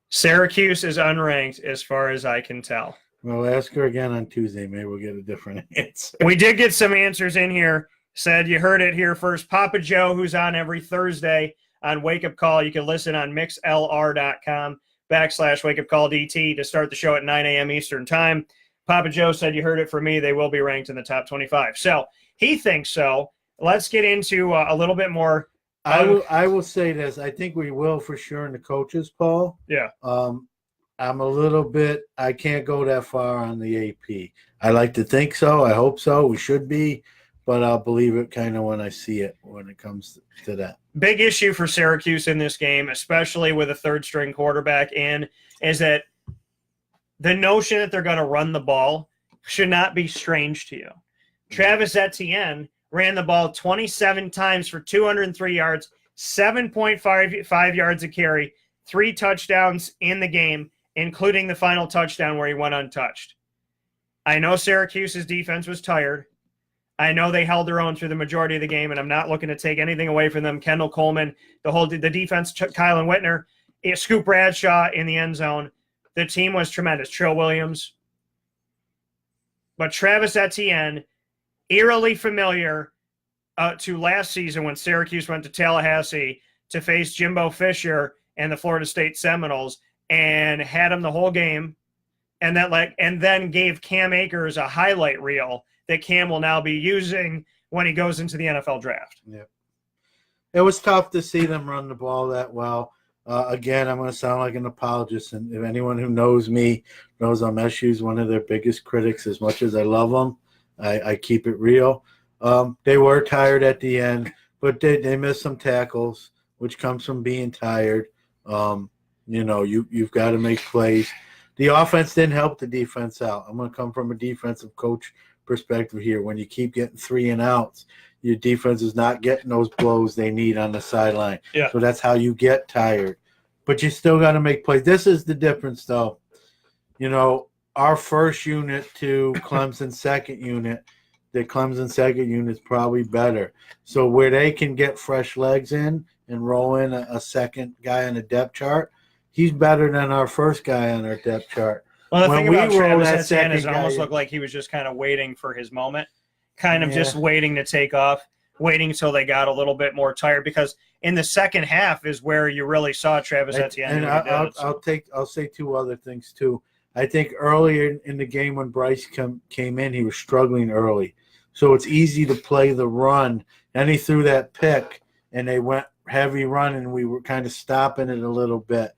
Syracuse is unranked, as far as I can tell. Well, ask her again on Tuesday. Maybe we'll get a different answer. We did get some answers in here. Said you heard it here first. Papa Joe, who's on every Thursday on Wake Up Call. You can listen on mixlr.com/WakeUpCallDT to start the show at 9 a.m. Eastern time. Papa Joe said you heard it from me. They will be ranked in the top 25. So he thinks so. Let's get into a little bit more. I will say this. I think we will for sure in the coaches poll. Yeah. I'm a little bit – I can't go that far on the AP. I like to think so. I hope so. We should be. But I'll believe it kind of when I see it when it comes to that. Big issue for Syracuse in this game, especially with a third-string quarterback in, is that the notion that they're going to run the ball should not be strange to you. Travis Etienne ran the ball 27 times for 203 yards, 7.5 yards a carry, 3 touchdowns in the game, including the final touchdown where he went untouched. I know Syracuse's defense was tired. I know they held their own through the majority of the game, and I'm not looking to take anything away from them. Kendall Coleman, the defense, Kylan Whitner, Scoop Bradshaw in the end zone. The team was tremendous. Trill Williams. But Travis Etienne, eerily familiar to last season when Syracuse went to Tallahassee to face Jimbo Fisher and the Florida State Seminoles, and had him the whole game, and then gave Cam Akers a highlight reel that Cam will now be using when he goes into the NFL draft. Yep. It was tough to see them run the ball that well. Again, I'm going to sound like an apologist, and if anyone who knows me knows I'm SU's one of their biggest critics. As much as I love them, I keep it real. They were tired at the end, but they missed some tackles, which comes from being tired. You've got to make plays. The offense didn't help the defense out. I'm going to come from a defensive coach perspective here. When you keep getting 3 and outs, your defense is not getting those blows they need on the sideline. Yeah. So that's how you get tired. But you still got to make plays. This is the difference, though. Our first unit to Clemson's second unit, the Clemson second unit is probably better. So where they can get fresh legs in and roll in a second guy on the depth chart, he's better than our first guy on our depth chart. Well, the thing about Travis Etienne is it almost looked like he was just kind of waiting for his moment, just waiting to take off, waiting until they got a little bit more tired, because in the second half is where you really saw Travis Etienne. And I'll say 2 other things too. I think earlier in the game when Bryce came in, he was struggling early. So it's easy to play the run. Then he threw that pick, and they went heavy run, and we were kind of stopping it a little bit.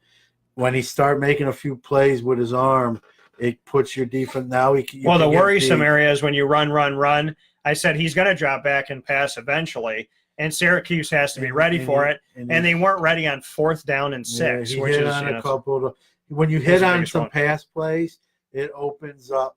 When he started making a few plays with his arm, it puts your defense now. The worrisome area is when you run. I said he's going to drop back and pass eventually, and Syracuse has to be ready for it. And they weren't ready on 4th down and 6, which is a couple. When you hit on some pass plays, it opens up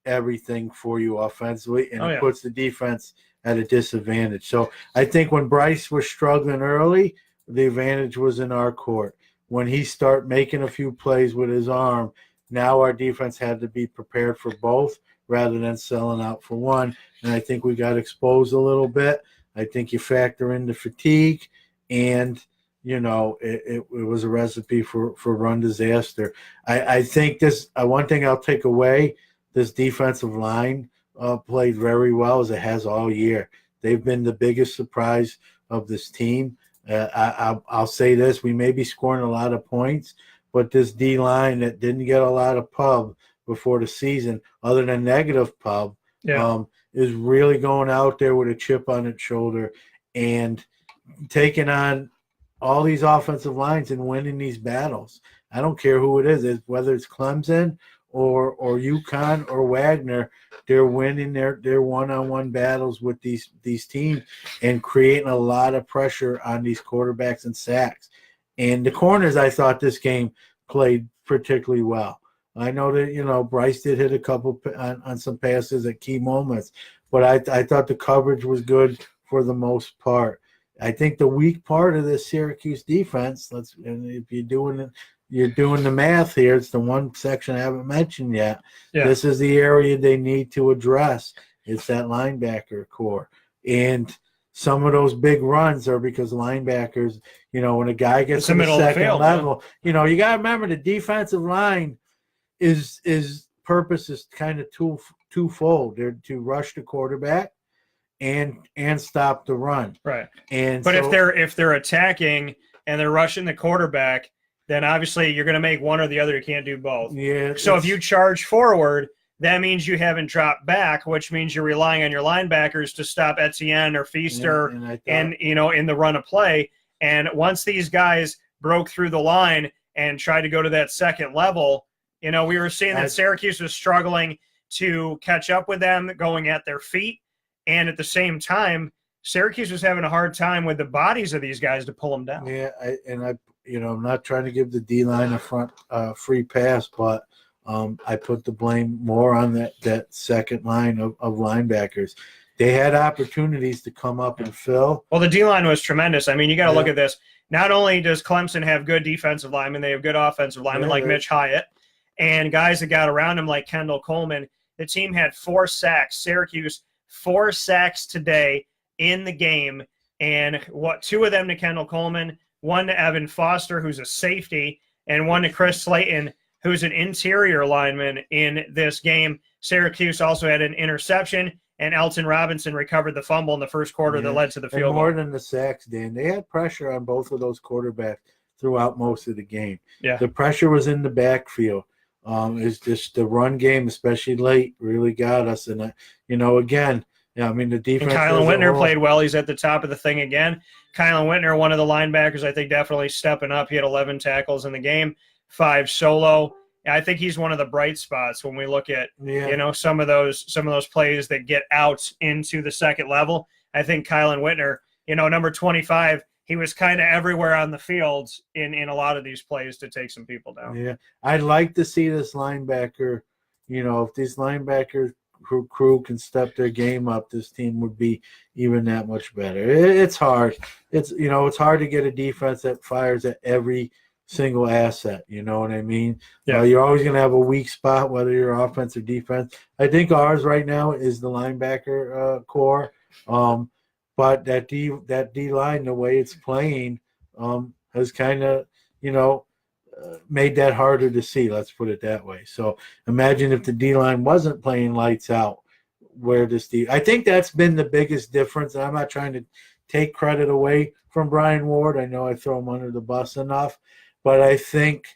everything for you offensively, and it puts the defense at a disadvantage. So I think when Bryce was struggling early, the advantage was in our court. When he started making a few plays with his arm, now our defense had to be prepared for both rather than selling out for one. And I think we got exposed a little bit. I think you factor in the fatigue, and, it was a recipe for run disaster. I think one thing I'll take away, this defensive line played very well, as it has all year. They've been the biggest surprise of this team. I'll say this: we may be scoring a lot of points, but this D line that didn't get a lot of pub before the season, other than negative pub, is really going out there with a chip on its shoulder and taking on all these offensive lines and winning these battles. I don't care who it is, whether it's Clemson or UConn or Wagner, they're winning their one-on-one battles with these teams and creating a lot of pressure on these quarterbacks and sacks. And the corners, I thought this game played particularly well. I know that, Bryce did hit a couple on some passes at key moments, but I thought the coverage was good for the most part. I think the weak part of this Syracuse defense, and if you're doing the math here, it's the one section I haven't mentioned yet. Yeah. This is the area they need to address. It's that linebacker core. And some of those big runs are because linebackers, when a guy gets to the second level, you got to remember the defensive line is purpose is kind of twofold. They're to rush the quarterback and stop the run. Right. But if they're attacking and they're rushing the quarterback, then obviously you're going to make one or the other. You can't do both. Yeah. So if you charge forward, that means you haven't dropped back, which means you're relying on your linebackers to stop Etienne or Feaster and in the run of play. And once these guys broke through the line and tried to go to that second level, we were seeing that Syracuse was struggling to catch up with them going at their feet. And at the same time, Syracuse was having a hard time with the bodies of these guys to pull them down. Yeah, I'm not trying to give the D-line a front free pass, but I put the blame more on that second line of linebackers. They had opportunities to come up and fill. Well, the D-line was tremendous. I mean, you got to look at this. Not only does Clemson have good defensive linemen, they have good offensive linemen like Mitch Hyatt and guys that got around him like Kendall Coleman. The team had 4 sacks. Syracuse 4 sacks today in the game, and 2 of them to Kendall Coleman, 1 to Evan Foster, who's a safety, and 1 to Chris Slayton, who's an interior lineman in this game. Syracuse also had an interception, and Elton Robinson recovered the fumble in the first quarter that led to the field goal. More than the sacks, Dan, they had pressure on both of those quarterbacks throughout most of the game. Yeah. The pressure was in the backfield. It's just the run game, especially late, really got us. And, again, the defense. And Kylan Whitner played well. He's at the top of the thing again. Kylan Whitner, one of the linebackers, I think definitely stepping up. He had 11 tackles in the game, 5 solo. I think he's one of the bright spots when we look at some of those plays that get out into the second level. I think Kylan Whitner, number 25, he was kind of everywhere on the field in a lot of these plays to take some people down. Yeah, I'd like to see this linebacker. If these linebacker crew can step their game up, this team would be even that much better. It's hard. It's hard to get a defense that fires at every single asset. You know what I mean? Yeah. You're always going to have a weak spot, whether you're offense or defense. I think ours right now is the linebacker core. But that D line, the way it's playing, has kind of, made that harder to see. Let's put it that way. So imagine if the D line wasn't playing lights out, where this I think that's been the biggest difference. And I'm not trying to take credit away from Brian Ward. I know I throw him under the bus enough, but I think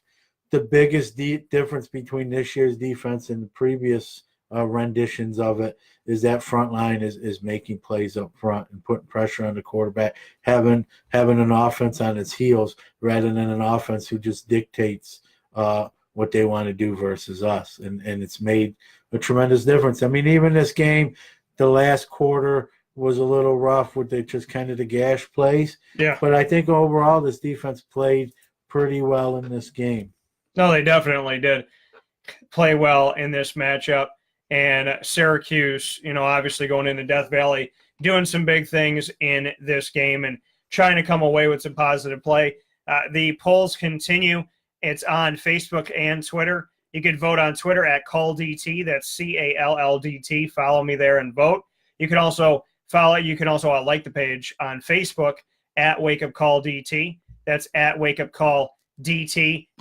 the biggest difference between this year's defense and the previous renditions of it is that front line is making plays up front and putting pressure on the quarterback, having an offense on its heels rather than an offense who just dictates what they want to do versus us. And it's made a tremendous difference. I mean, even this game, the last quarter was a little rough with just kind of the gash plays. Yeah. But I think overall this defense played pretty well in this game. No, they definitely did play well in this matchup. And Syracuse, obviously going into Death Valley, doing some big things in this game and trying to come away with some positive play. The polls continue. It's on Facebook and Twitter. You can vote on Twitter at CallDT. That's CALLDT. Follow me there and vote. You can also like the page on Facebook at WakeUpCallDT. That's at WakeUpCallDT.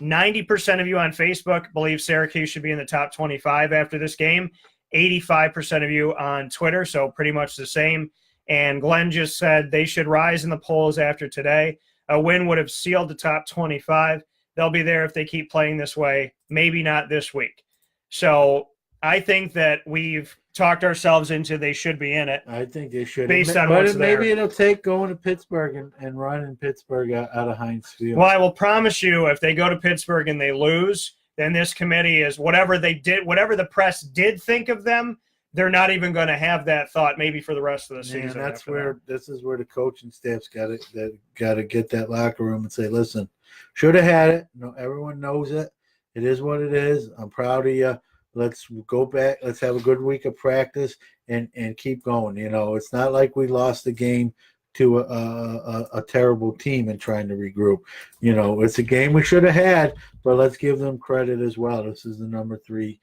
90% of you on Facebook believe Syracuse should be in the top 25 after this game. 85% of you on Twitter, so pretty much the same. And Glenn just said they should rise in the polls after today. A win would have sealed the top 25. They'll be there if they keep playing this way. Maybe not this week. So I think that we've talked ourselves into they should be in it. I think they should. Based on what's there. Maybe it'll take going to Pittsburgh and running Pittsburgh out of Heinz Field. Well, I will promise you, if they go to Pittsburgh and they lose, then this committee is whatever the press did think of them, they're not even going to have that thought maybe for the rest of the season. And this is where the coaching staff's got to get that locker room and say, listen, should have had it. No, everyone knows it. It is what it is. I'm proud of you. Let's go back. Let's have a good week of practice and keep going. It's not like we lost the game to a terrible team and trying to regroup. It's a game we should have had, but let's give them credit as well. This is the number 3,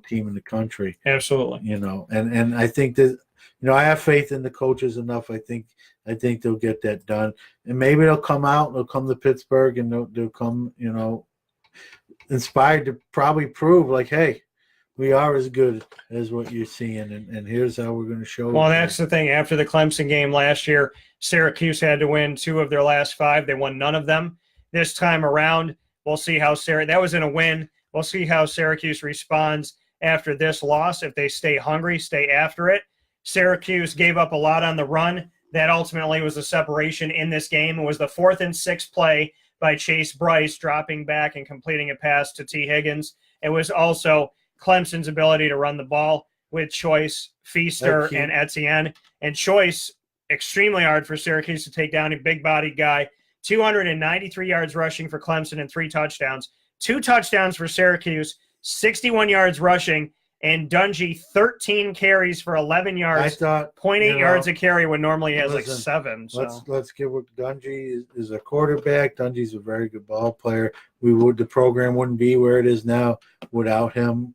team in the country. Absolutely. And I think that, I have faith in the coaches enough. I think they'll get that done. And maybe they'll come out, they'll come to Pittsburgh and they'll come, inspired to probably prove like, hey, we are as good as what you're seeing, and here's how we're going to show. Well, that's the thing. After the Clemson game last year, Syracuse had to win 2 of their last 5. They won none of them. This time around, we'll see how that was in a win. We'll see how Syracuse responds after this loss. If they stay hungry, stay after it. Syracuse gave up a lot on the run. That ultimately was the separation in this game. It was the 4th and 6 play by Chase Bryce, dropping back and completing a pass to T. Higgins. It was also Clemson's ability to run the ball with Choice, Feaster, and Etienne. And Choice, extremely hard for Syracuse to take down, a big-bodied guy. 293 yards rushing for Clemson and 3 touchdowns. 2 touchdowns for Syracuse, 61 yards rushing, and Dungy 13 carries for 11 yards. I thought 0.8 yards a carry when normally he has like 7. So. Let's give what Dungy is a quarterback. Dungy's a very good ball player. The program wouldn't be where it is now without him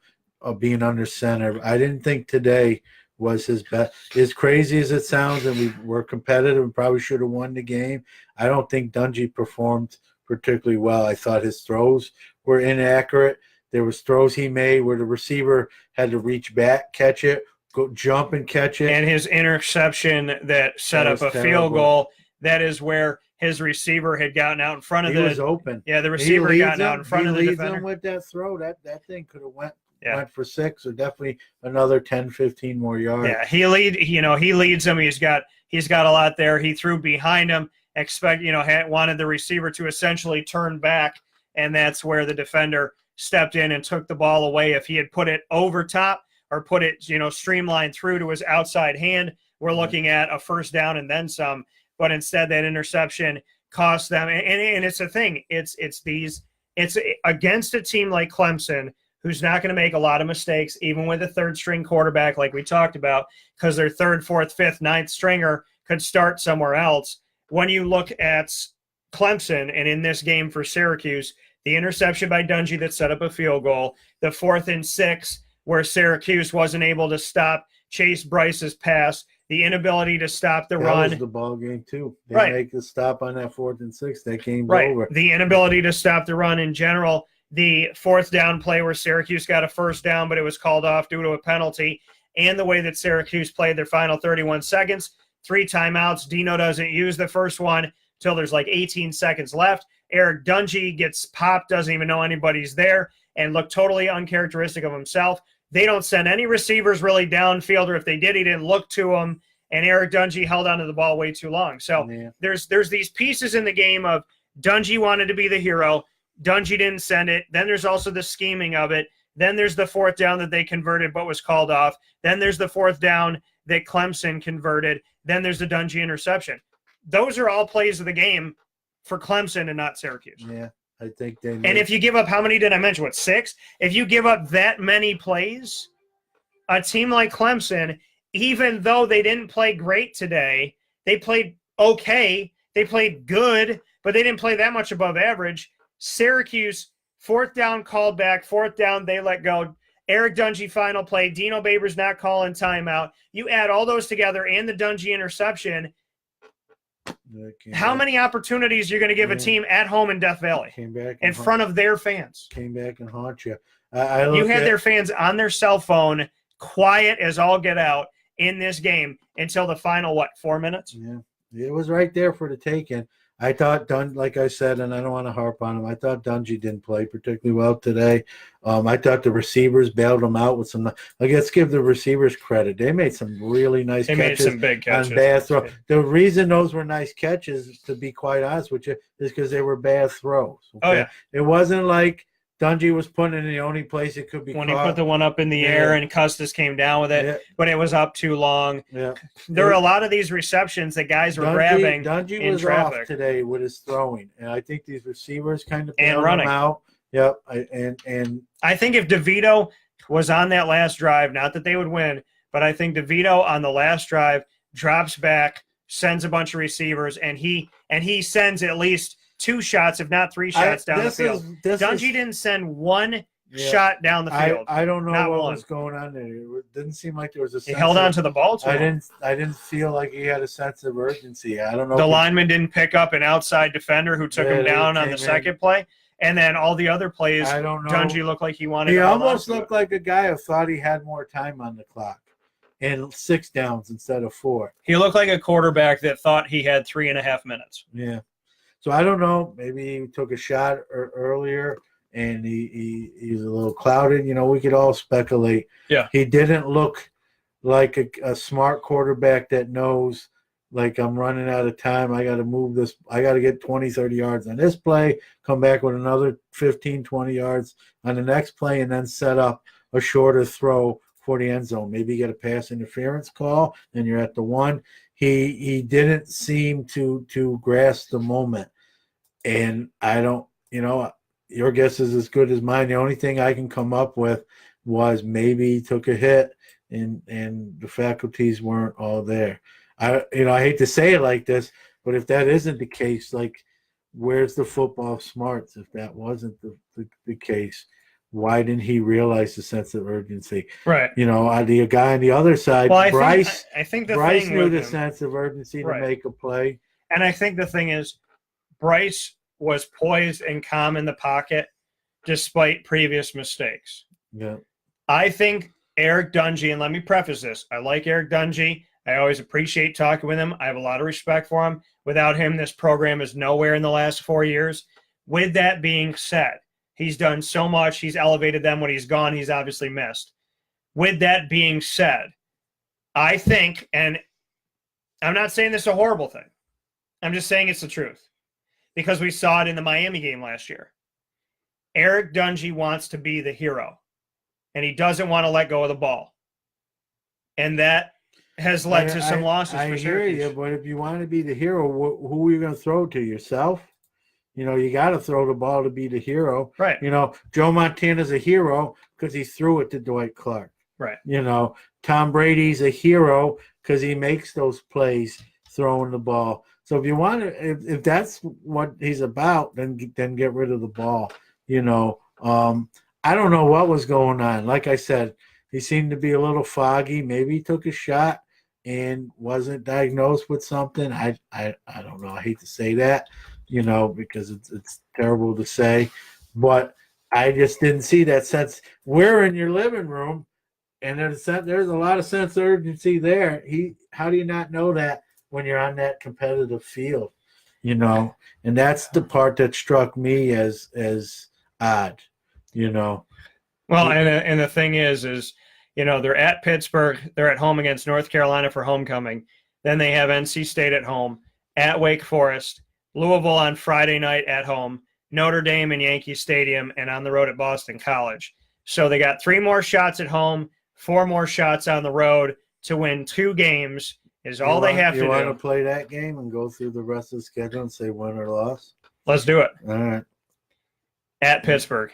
being under center. I didn't think today was his best. As crazy as it sounds, and we were competitive and probably should have won the game, I don't think Dungy performed particularly well. I thought his throws were inaccurate. There was throws he made where the receiver had to reach back, catch it, go jump and catch it. And his interception that set up a field goal, that is where his receiver had gotten out in front of he was open. Yeah, the receiver got out in front of the defender. Him with that throw. That thing could have went for 6 or definitely another 10, 15 more yards. Yeah, he leads him. He's got a lot there. He threw behind him, wanted the receiver to essentially turn back, and that's where the defender stepped in and took the ball away. If he had put it over top or put it, streamlined through to his outside hand, we're looking at a first down and then some. But instead, that interception cost them. And it's a thing. It's against a team like Clemson, who's not going to make a lot of mistakes, even with a third-string quarterback like we talked about, because their third, fourth, fifth, ninth stringer could start somewhere else. When you look at Clemson and in this game for Syracuse, the interception by Dungy that set up a field goal, the 4th and 6 where Syracuse wasn't able to stop Chase Bryce's pass, the inability to stop the run. That was the ball game, too. They make the stop on that 4th and 6. That game's over. The inability to stop the run in general. The 4th down play where Syracuse got a first down, but it was called off due to a penalty, and the way that Syracuse played their final 31 seconds, 3 timeouts. Dino doesn't use the first one until there's like 18 seconds left. Eric Dungy gets popped, doesn't even know anybody's there, and looked totally uncharacteristic of himself. They don't send any receivers really downfield, or if they did, he didn't look to them, and Eric Dungy held onto the ball way too long. So there's these pieces in the game of Dungy wanted to be the hero. Dungy didn't send it. Then there's also the scheming of it. Then there's the 4th down that they converted but was called off. Then there's the 4th down that Clemson converted. Then there's the Dungy interception. Those are all plays of the game for Clemson and not Syracuse. Yeah, I think they And if you give up, how many did I mention? 6? If you give up that many plays, a team like Clemson, even though they didn't play great today, they played okay. They played good, but they didn't play that much above average. Syracuse, 4th down called back, 4th down they let go. Eric Dungy final play, Dino Babers not calling timeout. You add all those together and the Dungy interception, how many opportunities you're going to give a team at home in Death Valley in front of their fans? Came back and haunt you. You had their fans on their cell phone, quiet as all get out in this game until the final, 4 minutes? Yeah, it was right there for the taking. I thought like I said, and I don't want to harp on him, I thought Dungy didn't play particularly well today. I thought the receivers bailed him out with some. Let's give the receivers credit. They made some really nice catches. They made some big catches. On bad throw. The reason those were nice catches, to be quite honest with you, is because they were bad throws. Okay? Oh, yeah. It wasn't like Dungy was putting it in the only place it could be when caught. He put the one up in the air and Custis came down with it, but it was up too long. Yeah. There were a lot of these receptions that guys were grabbing Dungy in was traffic off today with his throwing, and I think these receivers kind of bailed him out. Yep, and I think if DeVito was on that last drive, not that they would win, but I think DeVito on the last drive drops back, sends a bunch of receivers, and he sends at least 2 shots, if not 3 shots down the field. Dungy didn't send 1 shot down the field. I don't know what was going on there. It didn't seem like there was a sense. He held on to the ball too long. I didn't feel like he had a sense of urgency. I don't know. The lineman didn't pick up an outside defender who took him down on the second play. And then all the other plays, I don't know. Dungy looked like he wanted He to hold almost on to looked like a guy who thought he had more time on the clock and 6 downs instead of 4. He looked like a quarterback that thought he had 3.5 minutes. Yeah. So I don't know. Maybe he took a shot earlier and he's a little clouded. We could all speculate. Yeah. He didn't look like a smart quarterback that knows, like, I'm running out of time. I got to move this. I got to get 20, 30 yards on this play, come back with another 15, 20 yards on the next play, and then set up a shorter throw for the end zone. Maybe get a pass interference call, and you're at the 1. He didn't seem to grasp the moment. And I don't, your guess is as good as mine. The only thing I can come up with was maybe he took a hit and the faculties weren't all there. I hate to say it like this, but if that isn't the case, like, where's the football smarts if that wasn't the case? why didn't he realize the sense of urgency? Right. You know, the guy on the other side, Well, Bryce. I think the Bryce thing knew with the him, sense of urgency Right. to make a play. and I think the thing is, Bryce was poised and calm in the pocket despite previous mistakes. Yeah. I think Eric Dungy, and let me preface this, I like Eric Dungy. I always appreciate talking with him. I have a lot of respect for him. Without him, this program is nowhere in the last 4 years. With that being said, he's done so much. He's elevated them. When he's gone, he's obviously missed. With that being said, I think, and I'm not saying this is a horrible thing, I'm just saying it's the truth, because we saw it in the Miami game last year. Eric Dungy wants to be the hero, and he doesn't want to let go of the ball. And that has led to some losses I for hear Syracuse. you, but if you want to be the hero, who are you going to throw to? Yourself? You know, you got to throw the ball to be the hero. Right. You know, Joe Montana's a hero because he threw it to Dwight Clark. Right. You know, Tom Brady's a hero because he makes those plays throwing the ball. So if you want to, if that's what he's about, then get rid of the ball. You know, I don't know what was going on. Like I said, he seemed to be a little foggy. Maybe he took a shot and wasn't diagnosed with something. I don't know. I hate to say that, you know, because it's terrible to say, but I just didn't see that sense. We're in your living room, and there's a lot of sense of urgency there. How do you not know that when you're on that competitive field, you know? And that's the part that struck me as odd, you know. Well, and the thing is, you know, they're at Pittsburgh, they're at home against North Carolina for homecoming. Then they have NC State at home, at Wake Forest, Louisville on Friday night at home, Notre Dame in Yankee Stadium, and on the road at Boston College. So they got 3 more shots at home, 4 more shots on the road to win 2 games is all they have to do. You want to play that game and go through the rest of the schedule and say win or loss? Let's do it. All right. At Pittsburgh.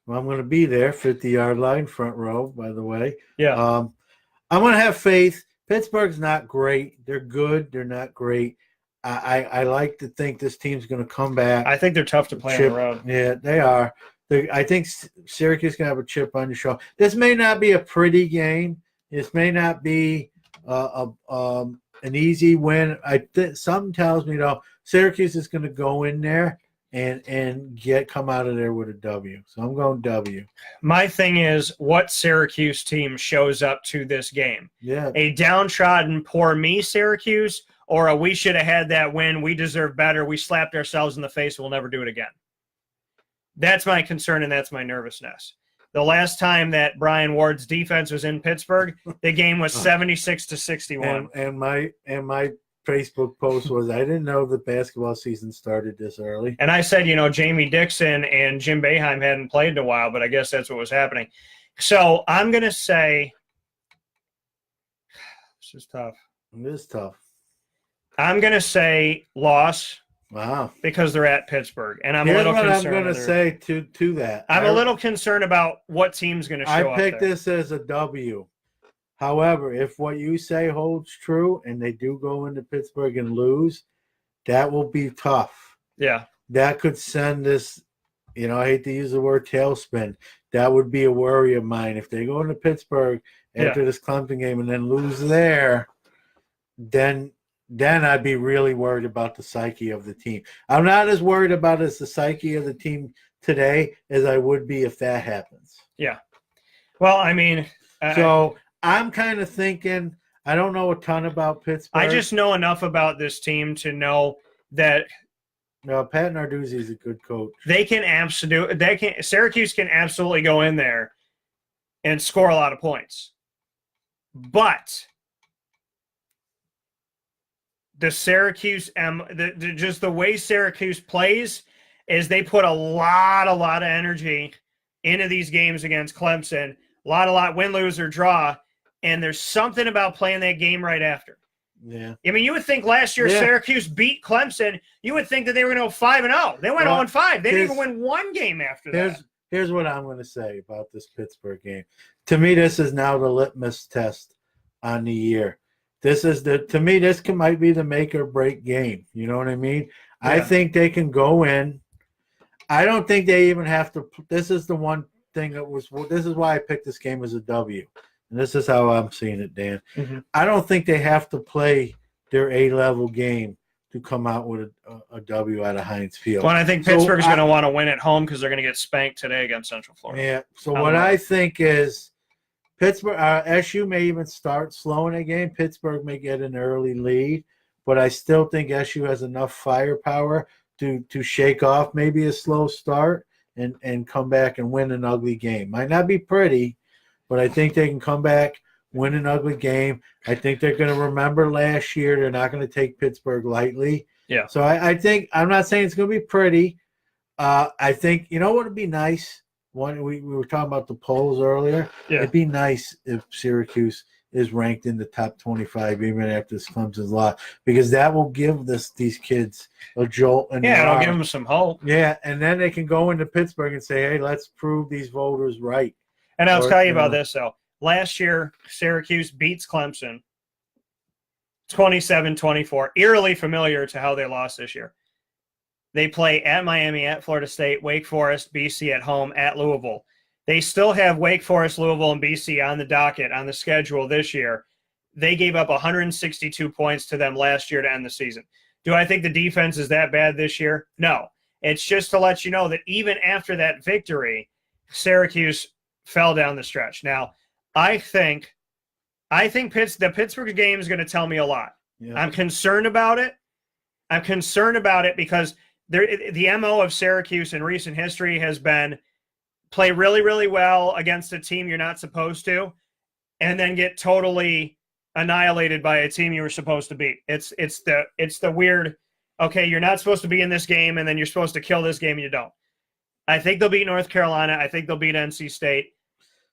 Well, I'm going to be there, 50-yard line, front row, by the way. Yeah. I'm going to have faith. Pittsburgh's not great. They're good. They're not great. I like to think this team's going to come back. I think they're tough to play on the road. Yeah, they are. I think Syracuse can have a chip on your shoulder. This may not be a pretty game. This may not be an easy win. Something tells me, though, Syracuse is going to go in there and come out of there with a W. So I'm going W. My thing is, what Syracuse team shows up to this game? Yeah. A downtrodden, poor me Syracuse, or a we should have had that win, we deserve better, we slapped ourselves in the face, we'll never do it again. That's my concern, and that's my nervousness. The last time that Brian Ward's defense was in Pittsburgh, the game was 76-61. And my Facebook post was, I didn't know the basketball season started this early. And I said, you know, Jamie Dixon and Jim Boeheim hadn't played in a while, but I guess that's what was happening. So I'm going to say – this is tough. It is tough. I'm going to say loss. Wow. Because they're at Pittsburgh. And I'm Here's a little what concerned. I'm going to say to that. I'm a little concerned about what team's going to show up. I picked this as a W. However, if what you say holds true and they do go into Pittsburgh and lose, that will be tough. Yeah. That could send this, you know, I hate to use the word tailspin. That would be a worry of mine. If they go into Pittsburgh after this Clemson game and then lose there, then I'd be really worried about the psyche of the team. I'm not as worried about the psyche of the team today as I would be if that happens. Yeah. Well, I mean. So I'm kind of thinking, I don't know a ton about Pittsburgh. I just know enough about this team to know that. No, Pat Narduzzi is a good coach. Syracuse can absolutely go in there and score a lot of points. But the Syracuse, just the way Syracuse plays is they put a lot of energy into these games against Clemson. A lot, win, lose, or draw. And there's something about playing that game right after. Yeah. I mean, you would think last year Syracuse beat Clemson. You would think that they were going to go 5-0. They went 0-5. They didn't even win one game after that. Here's what I'm going to say about this Pittsburgh game. To me, this is now the litmus test on the year. To me, this might be the make or break game. You know what I mean? Yeah. I think they can go in. I don't think they even have to. This is the one thing that was. Well, this is why I picked this game as a W, and this is how I'm seeing it, Dan. Mm-hmm. I don't think they have to play their A-level game to come out with a W out of Heinz Field. Well, I think Pittsburgh's going to want to win at home because they're going to get spanked today against Central Florida. Yeah. So what I think is Pittsburgh, SU may even start slowing a game. Pittsburgh may get an early lead, but I still think SU has enough firepower to shake off maybe a slow start and come back and win an ugly game. Might not be pretty, but I think they can come back, win an ugly game. I think they're going to remember last year. They're not going to take Pittsburgh lightly. Yeah. So I think, I'm not saying it's going to be pretty. I think, you know what would be nice? We were talking about the polls earlier. Yeah. It'd be nice if Syracuse is ranked in the top 25 even after this Clemson's loss, because that will give these kids a jolt. It'll give them some hope. Yeah, and then they can go into Pittsburgh and say, hey, let's prove these voters right. And I'll tell you about this, though. Last year, Syracuse beats Clemson 27-24. Eerily familiar to how they lost this year. They play at Miami, at Florida State, Wake Forest, BC at home, at Louisville. They still have Wake Forest, Louisville, and BC on the docket, on the schedule this year. They gave up 162 points to them last year to end the season. Do I think the defense is that bad this year? No. It's just to let you know that even after that victory, Syracuse fell down the stretch. Now, I think the Pittsburgh game is going to tell me a lot. Yeah. I'm concerned about it. Because the MO of Syracuse in recent history has been play really, really well against a team you're not supposed to, and then get totally annihilated by a team you were supposed to beat. It's the weird, okay, you're not supposed to be in this game, and then you're supposed to kill this game, and you don't. I think they'll beat North Carolina. I think they'll beat NC State.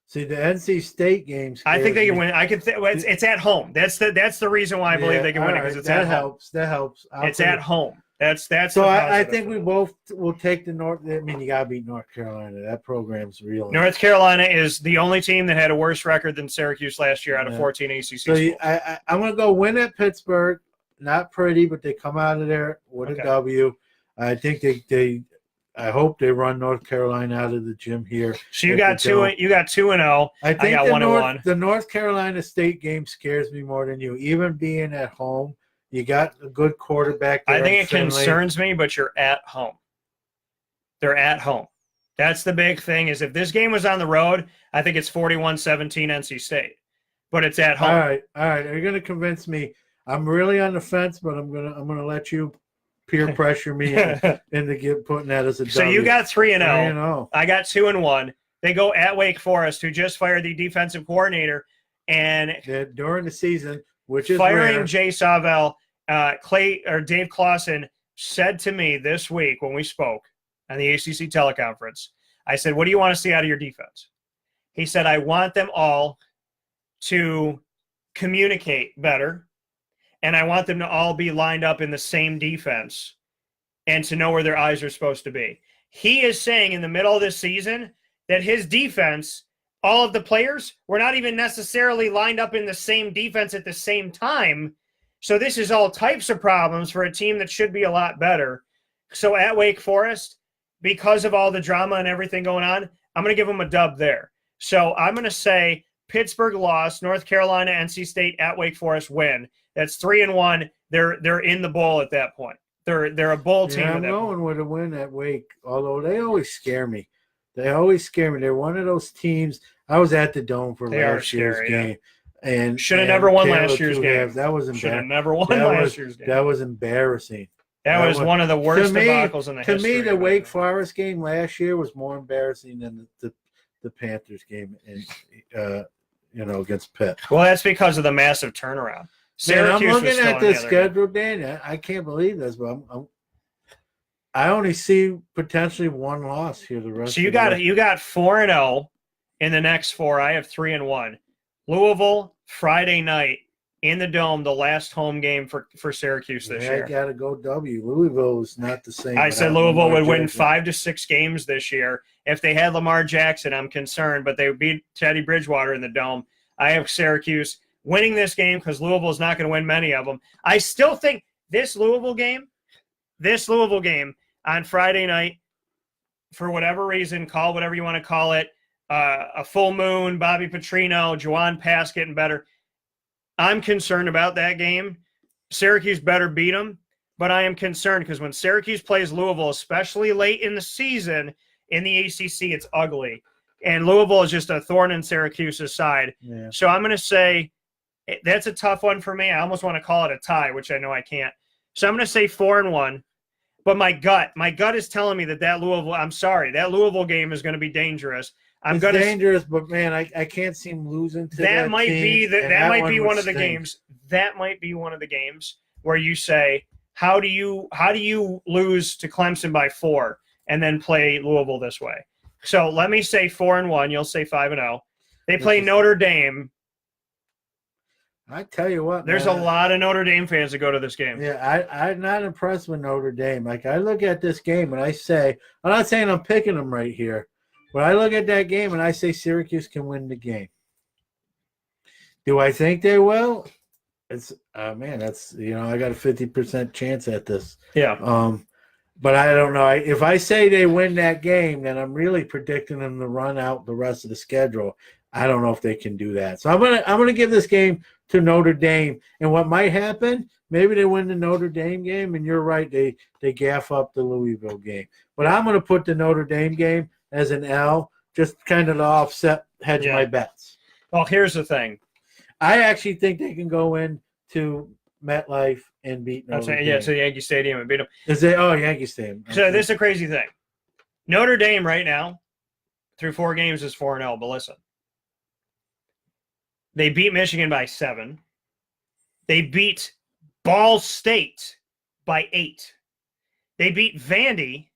See, the NC State games. I think they can win. It's at home. That's the reason why I believe they can win it, because it's at home. That helps. It's at home. That's so I think we both will take the North. I mean, you gotta beat North Carolina. That program's real. North Carolina is the only team that had a worse record than Syracuse last year out of 14 ACC schools. So I'm gonna go win at Pittsburgh. Not pretty, but they come out of there with a W. I think they. I hope they run North Carolina out of the gym here. So you got 2-0. I think I got 1-1. The North Carolina State game scares me more than you. Even being at home, you got a good quarterback there. I think it concerns me, but you're at home. They're at home. That's the big thing. Is if this game was on the road, I think it's 41-17 NC State. But it's at home. All right. Are you going to convince me? I'm really on the fence, but I'm gonna let you peer pressure me into putting that as a W. So you got 3-0. 3-0. I got 2-1. They go at Wake Forest, who just fired the defensive coordinator, and during the season, which is firing rare. Jay Savell, Dave Clawson said to me this week when we spoke on the ACC teleconference, I said, "What do you want to see out of your defense?" He said, "I want them all to communicate better. And I want them to all be lined up in the same defense and to know where their eyes are supposed to be." He is saying in the middle of this season that his defense, all of the players, were not even necessarily lined up in the same defense at the same time. So this is all types of problems for a team that should be a lot better. So at Wake Forest, because of all the drama and everything going on, I'm going to give them a dub there. So I'm going to say Pittsburgh loss, North Carolina, NC State, at Wake Forest win. That's 3-1. They're in the bowl at that point. They're a bowl team. I'm going with a win at Wake, although they always scare me. They're one of those teams. I was at the Dome for last year's game, and should have never won last year's game. That was embarrassing. Should have never won last year's game. That was embarrassing. That was one of the worst debacles in the history. To me, the Wake Forest game last year was more embarrassing than the Panthers game, against Pitt. Well, that's because of the massive turnaround. Man, I'm looking at the schedule, Dan. I can't believe this, but I only see potentially one loss here. The rest. So you got 4-0 in the next 4. I have 3-1. Louisville Friday night in the Dome, the last home game for Syracuse this year. I got to go W. Louisville is not the same. I said Louisville would win 5 to 6 games this year if they had Lamar Jackson. I'm concerned, but they would beat Teddy Bridgewater in the Dome. I have Syracuse winning this game because Louisville is not going to win many of them. I still think this Louisville game on Friday night, for whatever reason, call whatever you want to call it, a full moon, Bobby Petrino, Juwan Pass getting better. I'm concerned about that game. Syracuse better beat them, but I am concerned because when Syracuse plays Louisville, especially late in the season in the ACC, it's ugly. And Louisville is just a thorn in Syracuse's side. Yeah. So I'm going to say that's a tough one for me. I almost want to call it a tie, which I know I can't. So I'm going to say 4-1. But my gut is telling me that Louisville, I'm sorry, that Louisville game is going to be dangerous. It's dangerous, but man, I can't see him losing to that. That might team, be one of the games. That might be one of the games where you say, how do you lose to Clemson by 4 and then play Louisville this way? So let me say 4-1. You'll say 5-0. They play Notre Dame. I tell you what, there's a lot of Notre Dame fans that go to this game. Yeah, I'm not impressed with Notre Dame. Like, I look at this game and I say, I'm not saying I'm picking them right here, but I look at that game and I say Syracuse can win the game. Do I think they will? It's man, that's I got a 50% chance at this. Yeah. But I don't know. If I say they win that game, then I'm really predicting them to run out the rest of the schedule. I don't know if they can do that. So I'm gonna give this game to Notre Dame. And what might happen, maybe they win the Notre Dame game, and you're right, they gaff up the Louisville game. But I'm gonna put the Notre Dame game as an L, just kind of to hedge my bets. Well, here's the thing. I actually think they can go into MetLife and beat Notre Dame. Yeah, so Yankee Stadium and beat them. Yankee Stadium. So this is a crazy thing. Notre Dame right now, through 4 games, is 4-0. But listen. They beat Michigan by 7. They beat Ball State by 8. They beat Vandy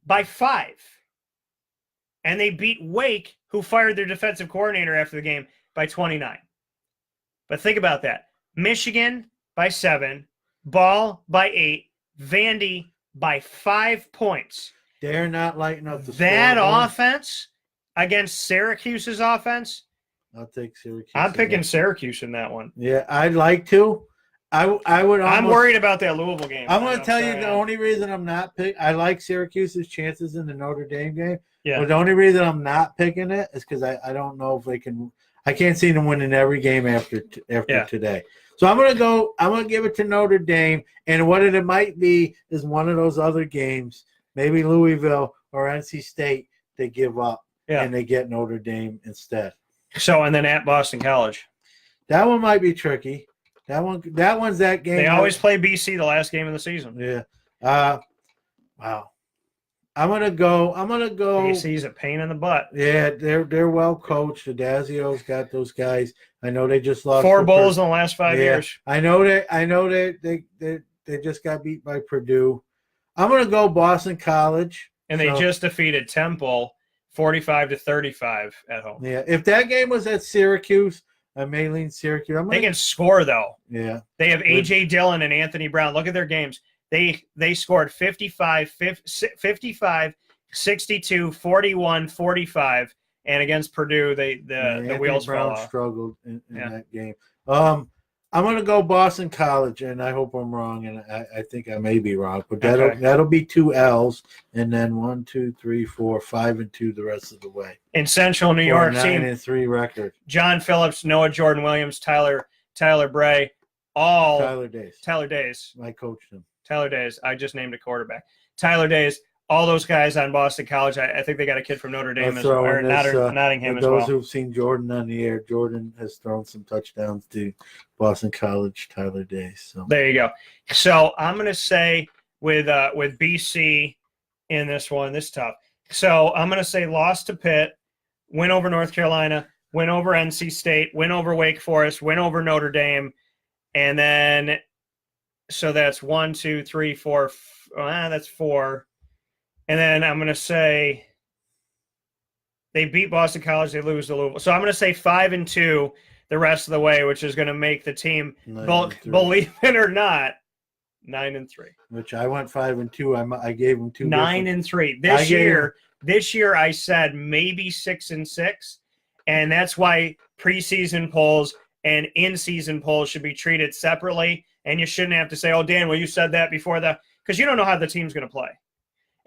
by 5. And they beat Wake, who fired their defensive coordinator after the game, by 29. But think about that. Michigan by 7, Ball by 8, Vandy by 5 points. They're not lighting up the that offense against Syracuse's offense. I'll take Syracuse. I'm picking Syracuse in that one. Yeah, I'd like to. I would. I'm worried about that Louisville game. I'm going to tell you the only reason I'm not picking. I like Syracuse's chances in the Notre Dame game. Yeah. But the only reason I'm not picking it is because I don't know if they can. I can't see them winning every game after today. So I'm going to give it to Notre Dame, and what it might be is one of those other games, maybe Louisville or NC State, they give up and they get Notre Dame instead. So, and then at Boston College. That one might be tricky. That one's that game. They always play BC the last game of the season. Yeah. Wow. I'm gonna go. BC's a pain in the butt. Yeah, they're well coached. Adazio's got those guys. I know they just lost 4 bowls in the last 5 years. I know they just got beat by Purdue. I'm gonna go Boston College. And they just defeated Temple 45-35 at home. Yeah, if that game was at Syracuse, I may lean Syracuse. They can score though. Yeah, they have A.J. Dillon and Anthony Brown. Look at their games. They scored 55, 62, 41, 45, and against Purdue, the wheels fell off. Struggled in that game. I'm going to go Boston College, and I hope I'm wrong, and I think I may be wrong, but that'll be 2 L's, and then 1, 2, 3, 4, 5, and 2 the rest of the way. In Central New York, 9-3 record. John Phillips, Noah Jordan Williams, Tyler Bray, Tyler Days. I coached him. Tyler Days. I just named a quarterback. Tyler Days. All those guys on Boston College. I think they got a kid from Notre Dame or Nottingham as well. Those who've seen Jordan on the air, Jordan has thrown some touchdowns to Boston College, Tyler Days. So there you go. So I'm going to say with BC in this one, this is tough. So I'm going to say loss to Pitt, win over North Carolina, win over NC State, win over Wake Forest, win over Notre Dame, and then so that's 1, 2, 3, 4. That's 4. And then I'm going to say they beat Boston College, they lose to Louisville. So I'm going to say 5-2 the rest of the way, which is going to make the team, believe it or not, 9-3. Which I went 5-2. I gave them 2. 9-3. This year I said maybe 6-6, and that's why preseason polls and in-season polls should be treated separately. And you shouldn't have to say, "Oh, Dan, well, you said that before that," because you don't know how the team's going to play.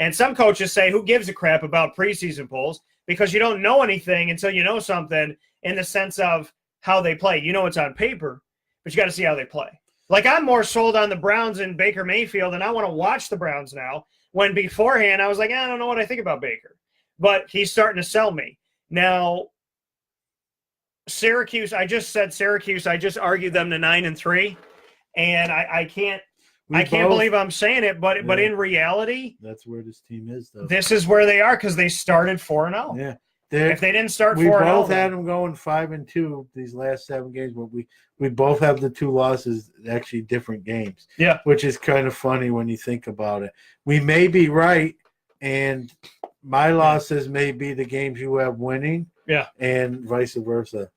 And some coaches say, who gives a crap about preseason polls? because you don't know anything until you know something in the sense of how they play. You know it's on paper, but you got to see how they play. Like, I'm more sold on the Browns and Baker Mayfield, and I want to watch the Browns now, when beforehand I was like, I don't know what I think about Baker. But he's starting to sell me. Now, Syracuse, I just argued them to 9-3, and I can't believe I'm saying it, but in reality, that's where this team is, though. This is where they are because they started 4-0. Yeah. If they didn't start 4-0, we both had them going 5-2 these last 7 games, but we both have the 2 losses, actually different games. Yeah, which is kind of funny when you think about it. We may be right, and my losses may be the games you have winning. Yeah, and vice versa.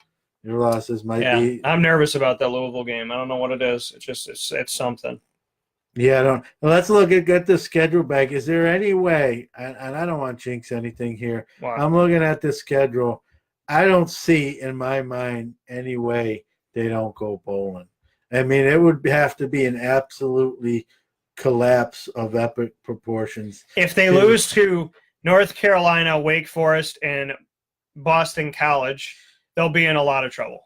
Your losses might be. I'm nervous about that Louisville game. I don't know what it is. It's just it's something. Yeah, I don't. Let's get the schedule back. Is there any way? And I don't want to jinx anything here. Wow. I'm looking at the schedule. I don't see in my mind any way they don't go bowling. I mean, it would have to be an absolutely collapse of epic proportions. If they lose to North Carolina, Wake Forest, and Boston College, they'll be in a lot of trouble.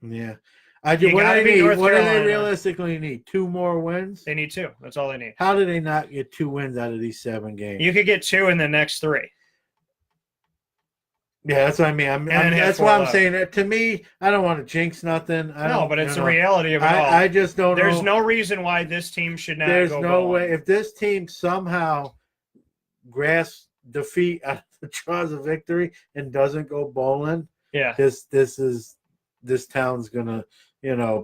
Yeah. What do they realistically need? 2 more wins? They need 2. That's all they need. How do they not get 2 wins out of these 7 games? You could get 2 in the next 3. Yeah, that's what I mean. That's why I'm saying that. To me, I don't want to jinx nothing. But it's the reality of it all. I just don't know. There's no reason why this team should not There's go no bowling. way. If this team somehow grasps defeat out of the jaws of victory and doesn't go bowling, this town's gonna,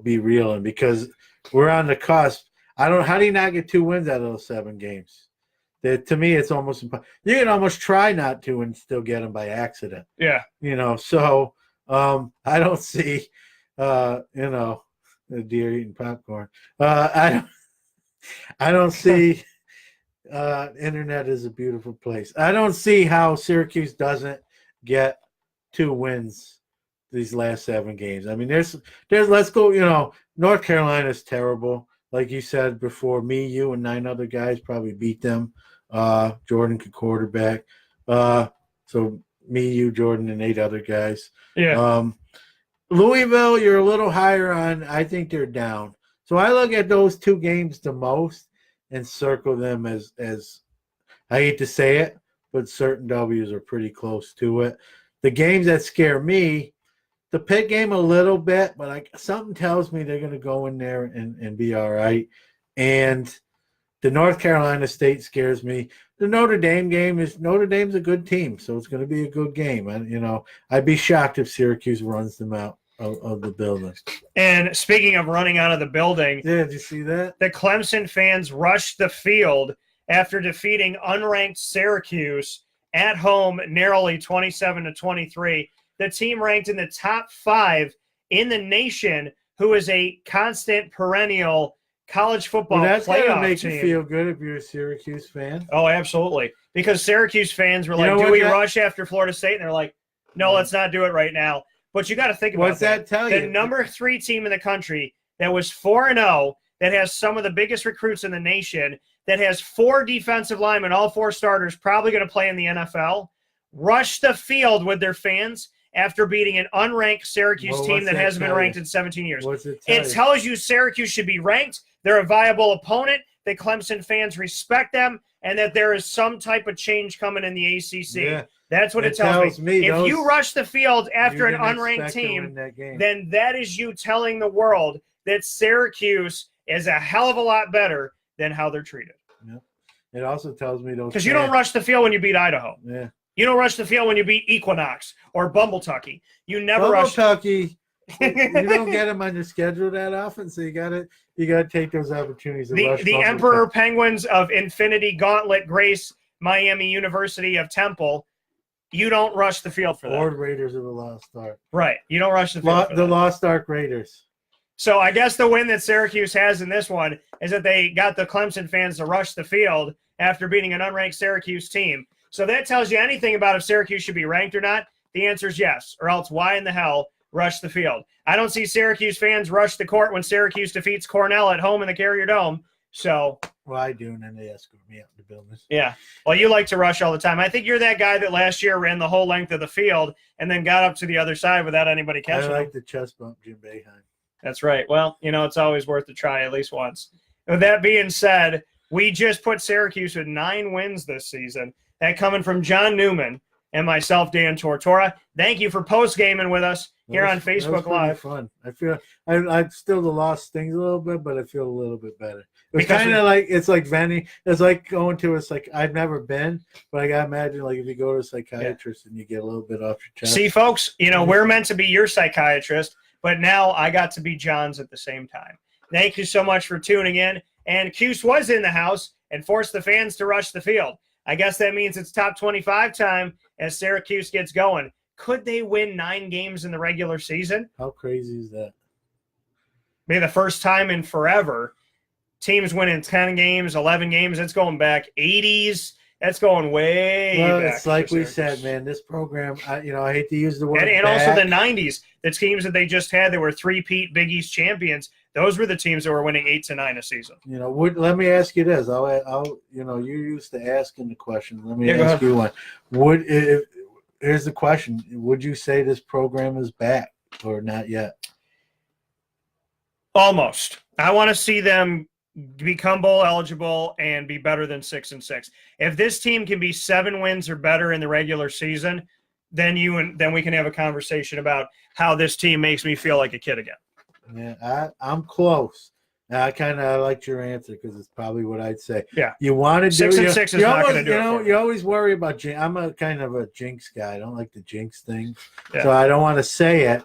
be reeling, because we're on the cusp. How do you not get 2 wins out of those 7 games? To me, it's almost impossible. You can almost try not to and still get them by accident. Yeah. So I don't see, a deer eating popcorn. I don't see. Internet is a beautiful place. I don't see how Syracuse doesn't get 2 wins these last 7 games. I mean, there's let's go, North Carolina's terrible. Like you said before, me, you, and 9 other guys probably beat them. Jordan could quarterback. So me, you, Jordan, and 8 other guys. Yeah. Louisville, you're a little higher on. I think they're down. So I look at those 2 games the most and circle them as I hate to say it, but certain W's are pretty close to it. The games that scare me, the Pitt game a little bit, but something tells me they're going to go in there and be all right. And the North Carolina State scares me. The Notre Dame game Notre Dame's a good team, so it's going to be a good game. And I'd be shocked if Syracuse runs them out of the building. And speaking of running out of the building, did you see that? The Clemson fans rushed the field after defeating unranked Syracuse at home narrowly 27-23. The team ranked in the top 5 in the nation, who is a constant perennial college football that's playoff gonna make team. You feel good if you're a Syracuse fan. Oh, absolutely. Because Syracuse fans were like, do we rush after Florida State? And they're like, no, let's not do it right now. But you got to think about what's that tell you? The number 3 team in the country that was 4-0, that has some of the biggest recruits in the nation, that has 4 defensive linemen, all 4 starters, probably going to play in the NFL, rushed the field with their fans after beating an unranked Syracuse team that hasn't been ranked in 17 years. It tells you Syracuse should be ranked. They're a viable opponent, that Clemson fans respect them, and that there is some type of change coming in the ACC. Yeah. That's what it tells me. If you rush the field after an unranked team, then that is you telling the world that Syracuse is a hell of a lot better than how they're treated. Yeah. It also tells me because you don't rush the field when you beat Idaho. Yeah. You don't rush the field when you beat Equinox or Bumbletucky. You never rush. Bumbletucky, you don't get them on your schedule that often, so you got to take those opportunities. The Emperor Penguins of Infinity Gauntlet Grace Miami University of Temple. You don't rush the field for that. Or Raiders of the Lost Ark. Right. You don't rush the field for the Lost Ark Raiders. So I guess the win that Syracuse has in this one is that they got the Clemson fans to rush the field after beating an unranked Syracuse team. So that tells you anything about if Syracuse should be ranked or not. The answer is yes, or else why in the hell rush the field? I don't see Syracuse fans rush the court when Syracuse defeats Cornell at home in the Carrier Dome. So, well, I do, and then they escort me out in the building. yeah. Well, you like to rush all the time. I think you're that guy that last year ran the whole length of the field and then got up to the other side without anybody catching I like him. the chest bump Jim Boeheim. That's right. Well, it's always worth a try at least once. With that being said, we just put Syracuse with 9 wins this season. That coming from John Newman and myself, Dan Tortora. Thank you for post-gaming with us here on Facebook Live. Fun. I feel I still the loss stings a little bit, but I feel a little bit better. It's Because kind of like it's like venting. It's like going to a I've never been, but I gotta imagine like if you go to a psychiatrist and you get a little bit off your chest. See, folks, we're meant to be your psychiatrist, but now I got to be John's at the same time. Thank you so much for tuning in. And Cuse was in the house and forced the fans to rush the field. I guess that means it's top 25 time as Syracuse gets going. Could they win 9 games in the regular season? How crazy is that? Maybe the first time in forever. Teams winning 10 games, 11 games. That's going back 80s. That's going way back. It's like we said, man, this program, I hate to use the word and also the 90s, the teams that they just had that were three-peat Big East champions, those were the teams that were winning 8 to 9 a season. Let me ask you this. You're used to asking the question. Let me go ask ahead. you one. Here's the question. Would you say this program is back or not yet? Almost. I want to see them become bowl eligible and be better than 6-6. If this team can be 7 wins or better in the regular season, then we can have a conversation about how this team makes me feel like a kid again. Yeah, I'm close. I kind of liked your answer because it's probably what I'd say. Yeah, you want to do 6-6 is not going to do it for me. You always worry about jinx. I'm a kind of a jinx guy. I don't like the jinx thing, Yeah. so I don't want to say it.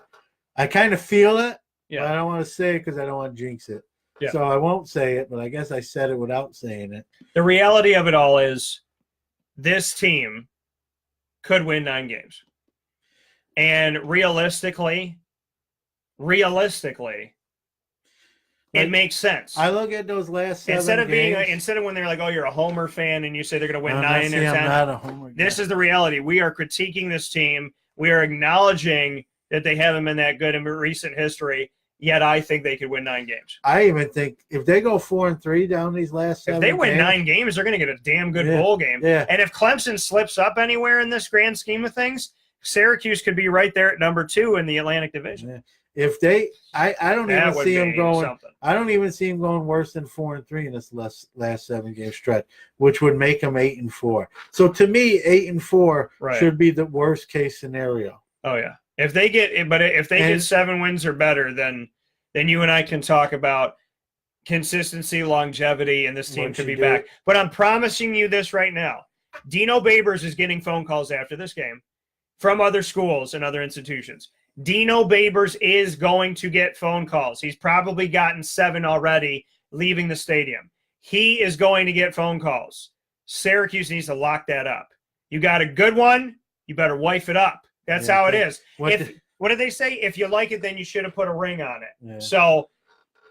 I kind of feel it, Yeah. but I don't want to say it because I don't want to jinx it. Yeah. So I won't say it, but I guess I said it without saying it. The reality of it all is this team could win 9 games. And realistically, it makes sense. I look at those last 7 games. Instead of when they're like, oh, you're a Homer fan and you say they're going to win 9 or 10. I'm not a Homer guy. This is the reality. We are critiquing this team. We are acknowledging that they haven't been that good in recent history. Yet I think they could win 9 games. I even think if they go 4-3 down these last 7 if they win games, 9 games, they're going to get a damn good bowl game. Yeah. And if Clemson slips up anywhere in this grand scheme of things, Syracuse could be right there at number 2 in the Atlantic Division. Yeah. If they, I don't That even would see them be going. something. I don't even see them going worse than 4-3 in this last 7 game stretch, which would make them 8-4. So to me, 8-4 Right. should be the worst case scenario. Oh yeah. If they get 7 wins or better, then you and I can talk about consistency, longevity, and this team Once could you be do back. it. But I'm promising you this right now. Dino Babers is getting phone calls after this game from other schools and other institutions. Dino Babers is going to get phone calls. He's probably gotten 7 already leaving the stadium. He is going to get phone calls. Syracuse needs to lock that up. You got a good one, you better wife it up. That's how it is. What did they say? If you like it, then you should have put a ring on it. Yeah. So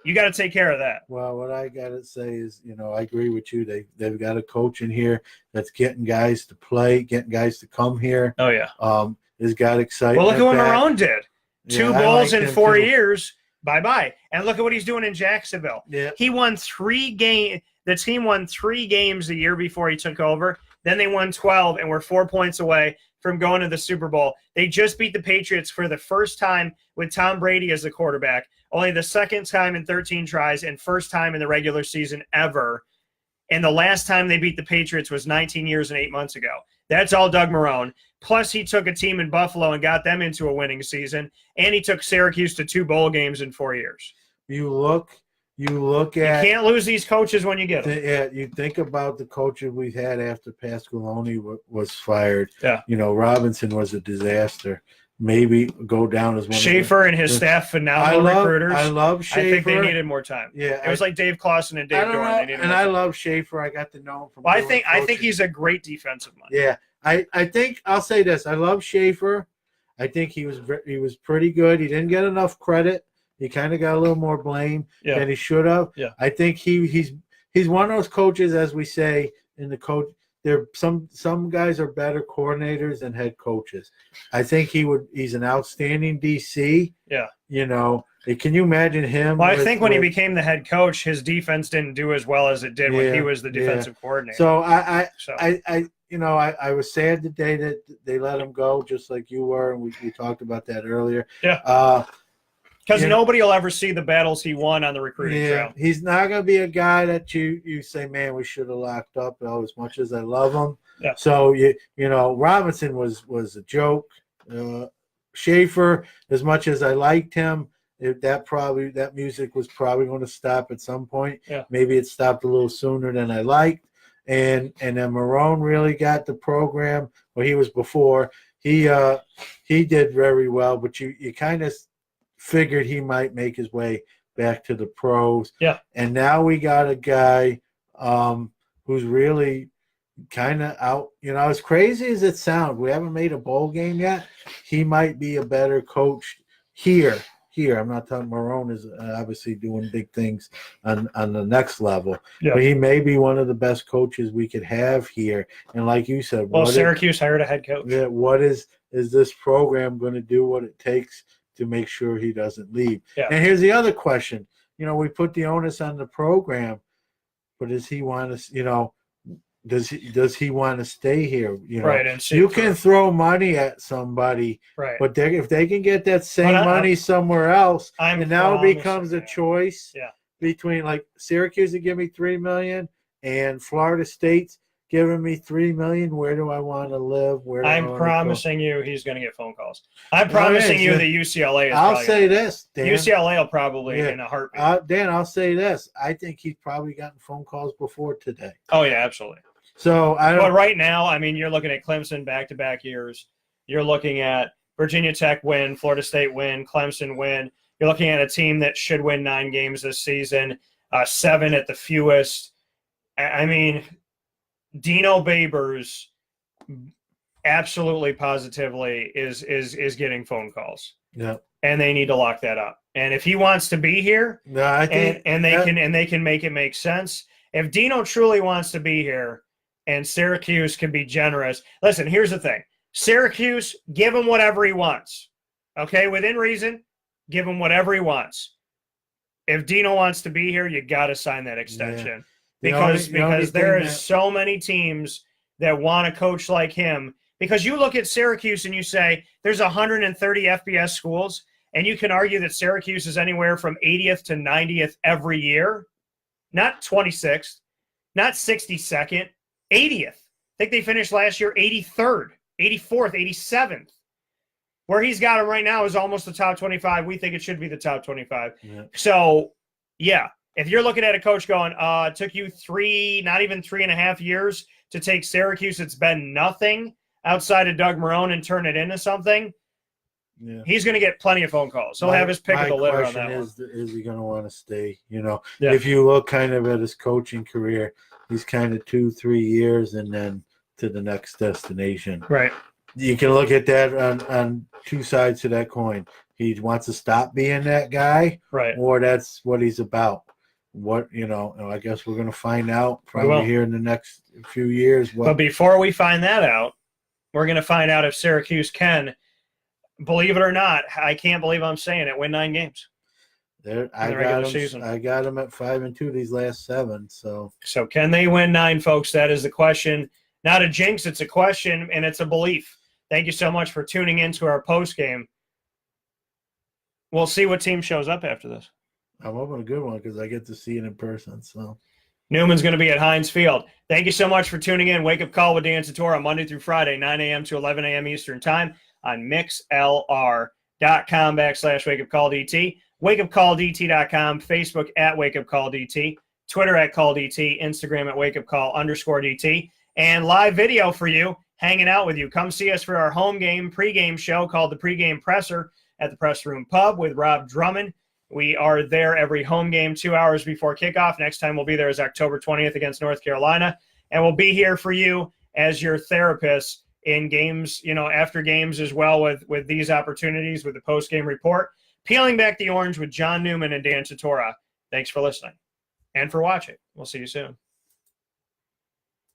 you got to take care of that. Well, what I got to say is, I agree with you. They've got a coach in here that's getting guys to play, getting guys to come here. Oh, yeah. Has got excitement. Well, look at what Marone did. 2 bowls in 4 years. years. Bye-bye. And look at what he's doing in Jacksonville. Yeah. He won 3 games. The team won 3 games the year before he took over. Then they won 12 and were 4 points away from going to the Super Bowl. They just beat the Patriots for the first time with Tom Brady as the quarterback. Only the second time in 13 tries and first time in the regular season ever. And the last time they beat the Patriots was 19 years and 8 months ago. That's all Doug Marone. Plus, he took a team in Buffalo and got them into a winning season. And he took Syracuse to 2 bowl games in 4 years. You look at. You can't lose these coaches when you get them. Yeah, you think about the coaches we had after Pasqualoni was fired. Yeah. Robinson was a disaster. Maybe go down as one. Schaefer and his staff, phenomenal recruiters. I love Schaefer. I think they needed more time. Yeah, it was like Dave Clawson and Dave Doran. I love Schaefer. I got to know him from. Well, I think he's a great defensive mind. Yeah, I think I'll say this. I love Schaefer. I think he was pretty good. He didn't get enough credit. He kind of got a little more blame than he should have. Yeah. I think he's one of those coaches, as we say in the coach, some guys are better coordinators than head coaches. I think he's an outstanding DC. Yeah. You know, can you imagine him? Well, I think when he became the head coach, his defense didn't do as well as it did when he was the defensive coordinator. So I was sad the day that they let him go, just like you were, and we talked about that earlier. Yeah. Because nobody will ever see the battles he won on the recruiting trail. He's not going to be a guy that you say, man, we should have locked up. As much as I love him. Yeah. So Robinson was a joke. Schaefer, as much as I liked him, that music was probably going to stop at some point. Yeah. Maybe it stopped a little sooner than I liked. And then Marone really got the program. Well, he was before. He did very well, but you kind of figured he might make his way back to the pros. Yeah. And now we got a guy who's really kind of out. As crazy as it sounds, we haven't made a bowl game yet. He might be a better coach here. I'm not talking Marone is obviously doing big things on the next level. Yeah. But he may be one of the best coaches we could have here. And like you said, Syracuse hired a head coach. Yeah, what is this program going to do what it takes to make sure he doesn't leave? Yeah. And here's the other question. We put the onus on the program, but does he want to, does he want to stay here? Right. And you can throw money at somebody, right? But if they can get that same money somewhere else, and now it becomes a choice between like Syracuse to give me $3 million and Florida State's giving me $3 million. Where do I want to live? I'm promising you he's going to get phone calls. I'm promising you that UCLA is. I'll say this, Dan. UCLA will probably in a heartbeat. Dan, I'll say this. I think he's probably gotten phone calls before today. Oh yeah, absolutely. So but right now, I mean, you're looking at Clemson back-to-back years. You're looking at Virginia Tech win, Florida State win, Clemson win. You're looking at a team that should win 9 games this season, 7 at the fewest. I mean, Dino Babers absolutely positively is getting phone calls. Yeah. And they need to lock that up. And if he wants to be here, I think they can make it make sense. If Dino truly wants to be here and Syracuse can be generous. Listen, here's the thing. Syracuse, give him whatever he wants. Okay, within reason, give him whatever he wants. If Dino wants to be here, you got to sign that extension. Because there is so many teams that want a coach like him. Because you look at Syracuse and you say there's 130 FBS schools, and you can argue that Syracuse is anywhere from 80th to 90th every year. Not 26th, not 62nd, 80th. I think they finished last year 83rd, 84th, 87th. Where he's got him right now is almost the top 25. We think it should be the top 25. Yeah. So, yeah, if you're looking at a coach going, it took you not even 3.5 years to take Syracuse, it's been nothing outside of Doug Marone and turn it into something. Yeah. He's going to get plenty of phone calls. He'll have his pick of the litter on that one. Is he going to want to stay? If you look kind of at his coaching career, he's kind of 2-3 years and then to the next destination. Right. You can look at that on two sides to that coin. He wants to stop being that guy, right? Or that's what he's about. I guess we're going to find out probably here in the next few years. But before we find that out, we're going to find out if Syracuse can. Believe it or not, I can't believe I'm saying it. Win 9 games. I got them at 5-2 these last 7. So can they win 9, folks? That is the question. Not a jinx, it's a question, and it's a belief. Thank you so much for tuning in to our post game. We'll see what team shows up after this. I'm hoping a good one because I get to see it in person. So Newman's going to be at Heinz Field. Thank you so much for tuning in. Wake Up Call with Dan Tortora Monday through Friday, 9 a.m. to 11 a.m. Eastern Time on mixlr.com/wakeupcalldt, wakeupcalldt.com, Facebook at wakeupcalldt, Twitter at calldt, Instagram at wakeupcall_dt, and live video for you, hanging out with you. Come see us for our home game pregame show called the Pregame Presser at the Press Room Pub with Rob Drummond. We are there every home game 2 hours before kickoff. Next time we'll be there is October 20th against North Carolina, and we'll be here for you as your therapist in games, after games as well with these opportunities with the post-game report. Peeling back the orange with John Newman and Dan Tortora. Thanks for listening and for watching. We'll see you soon.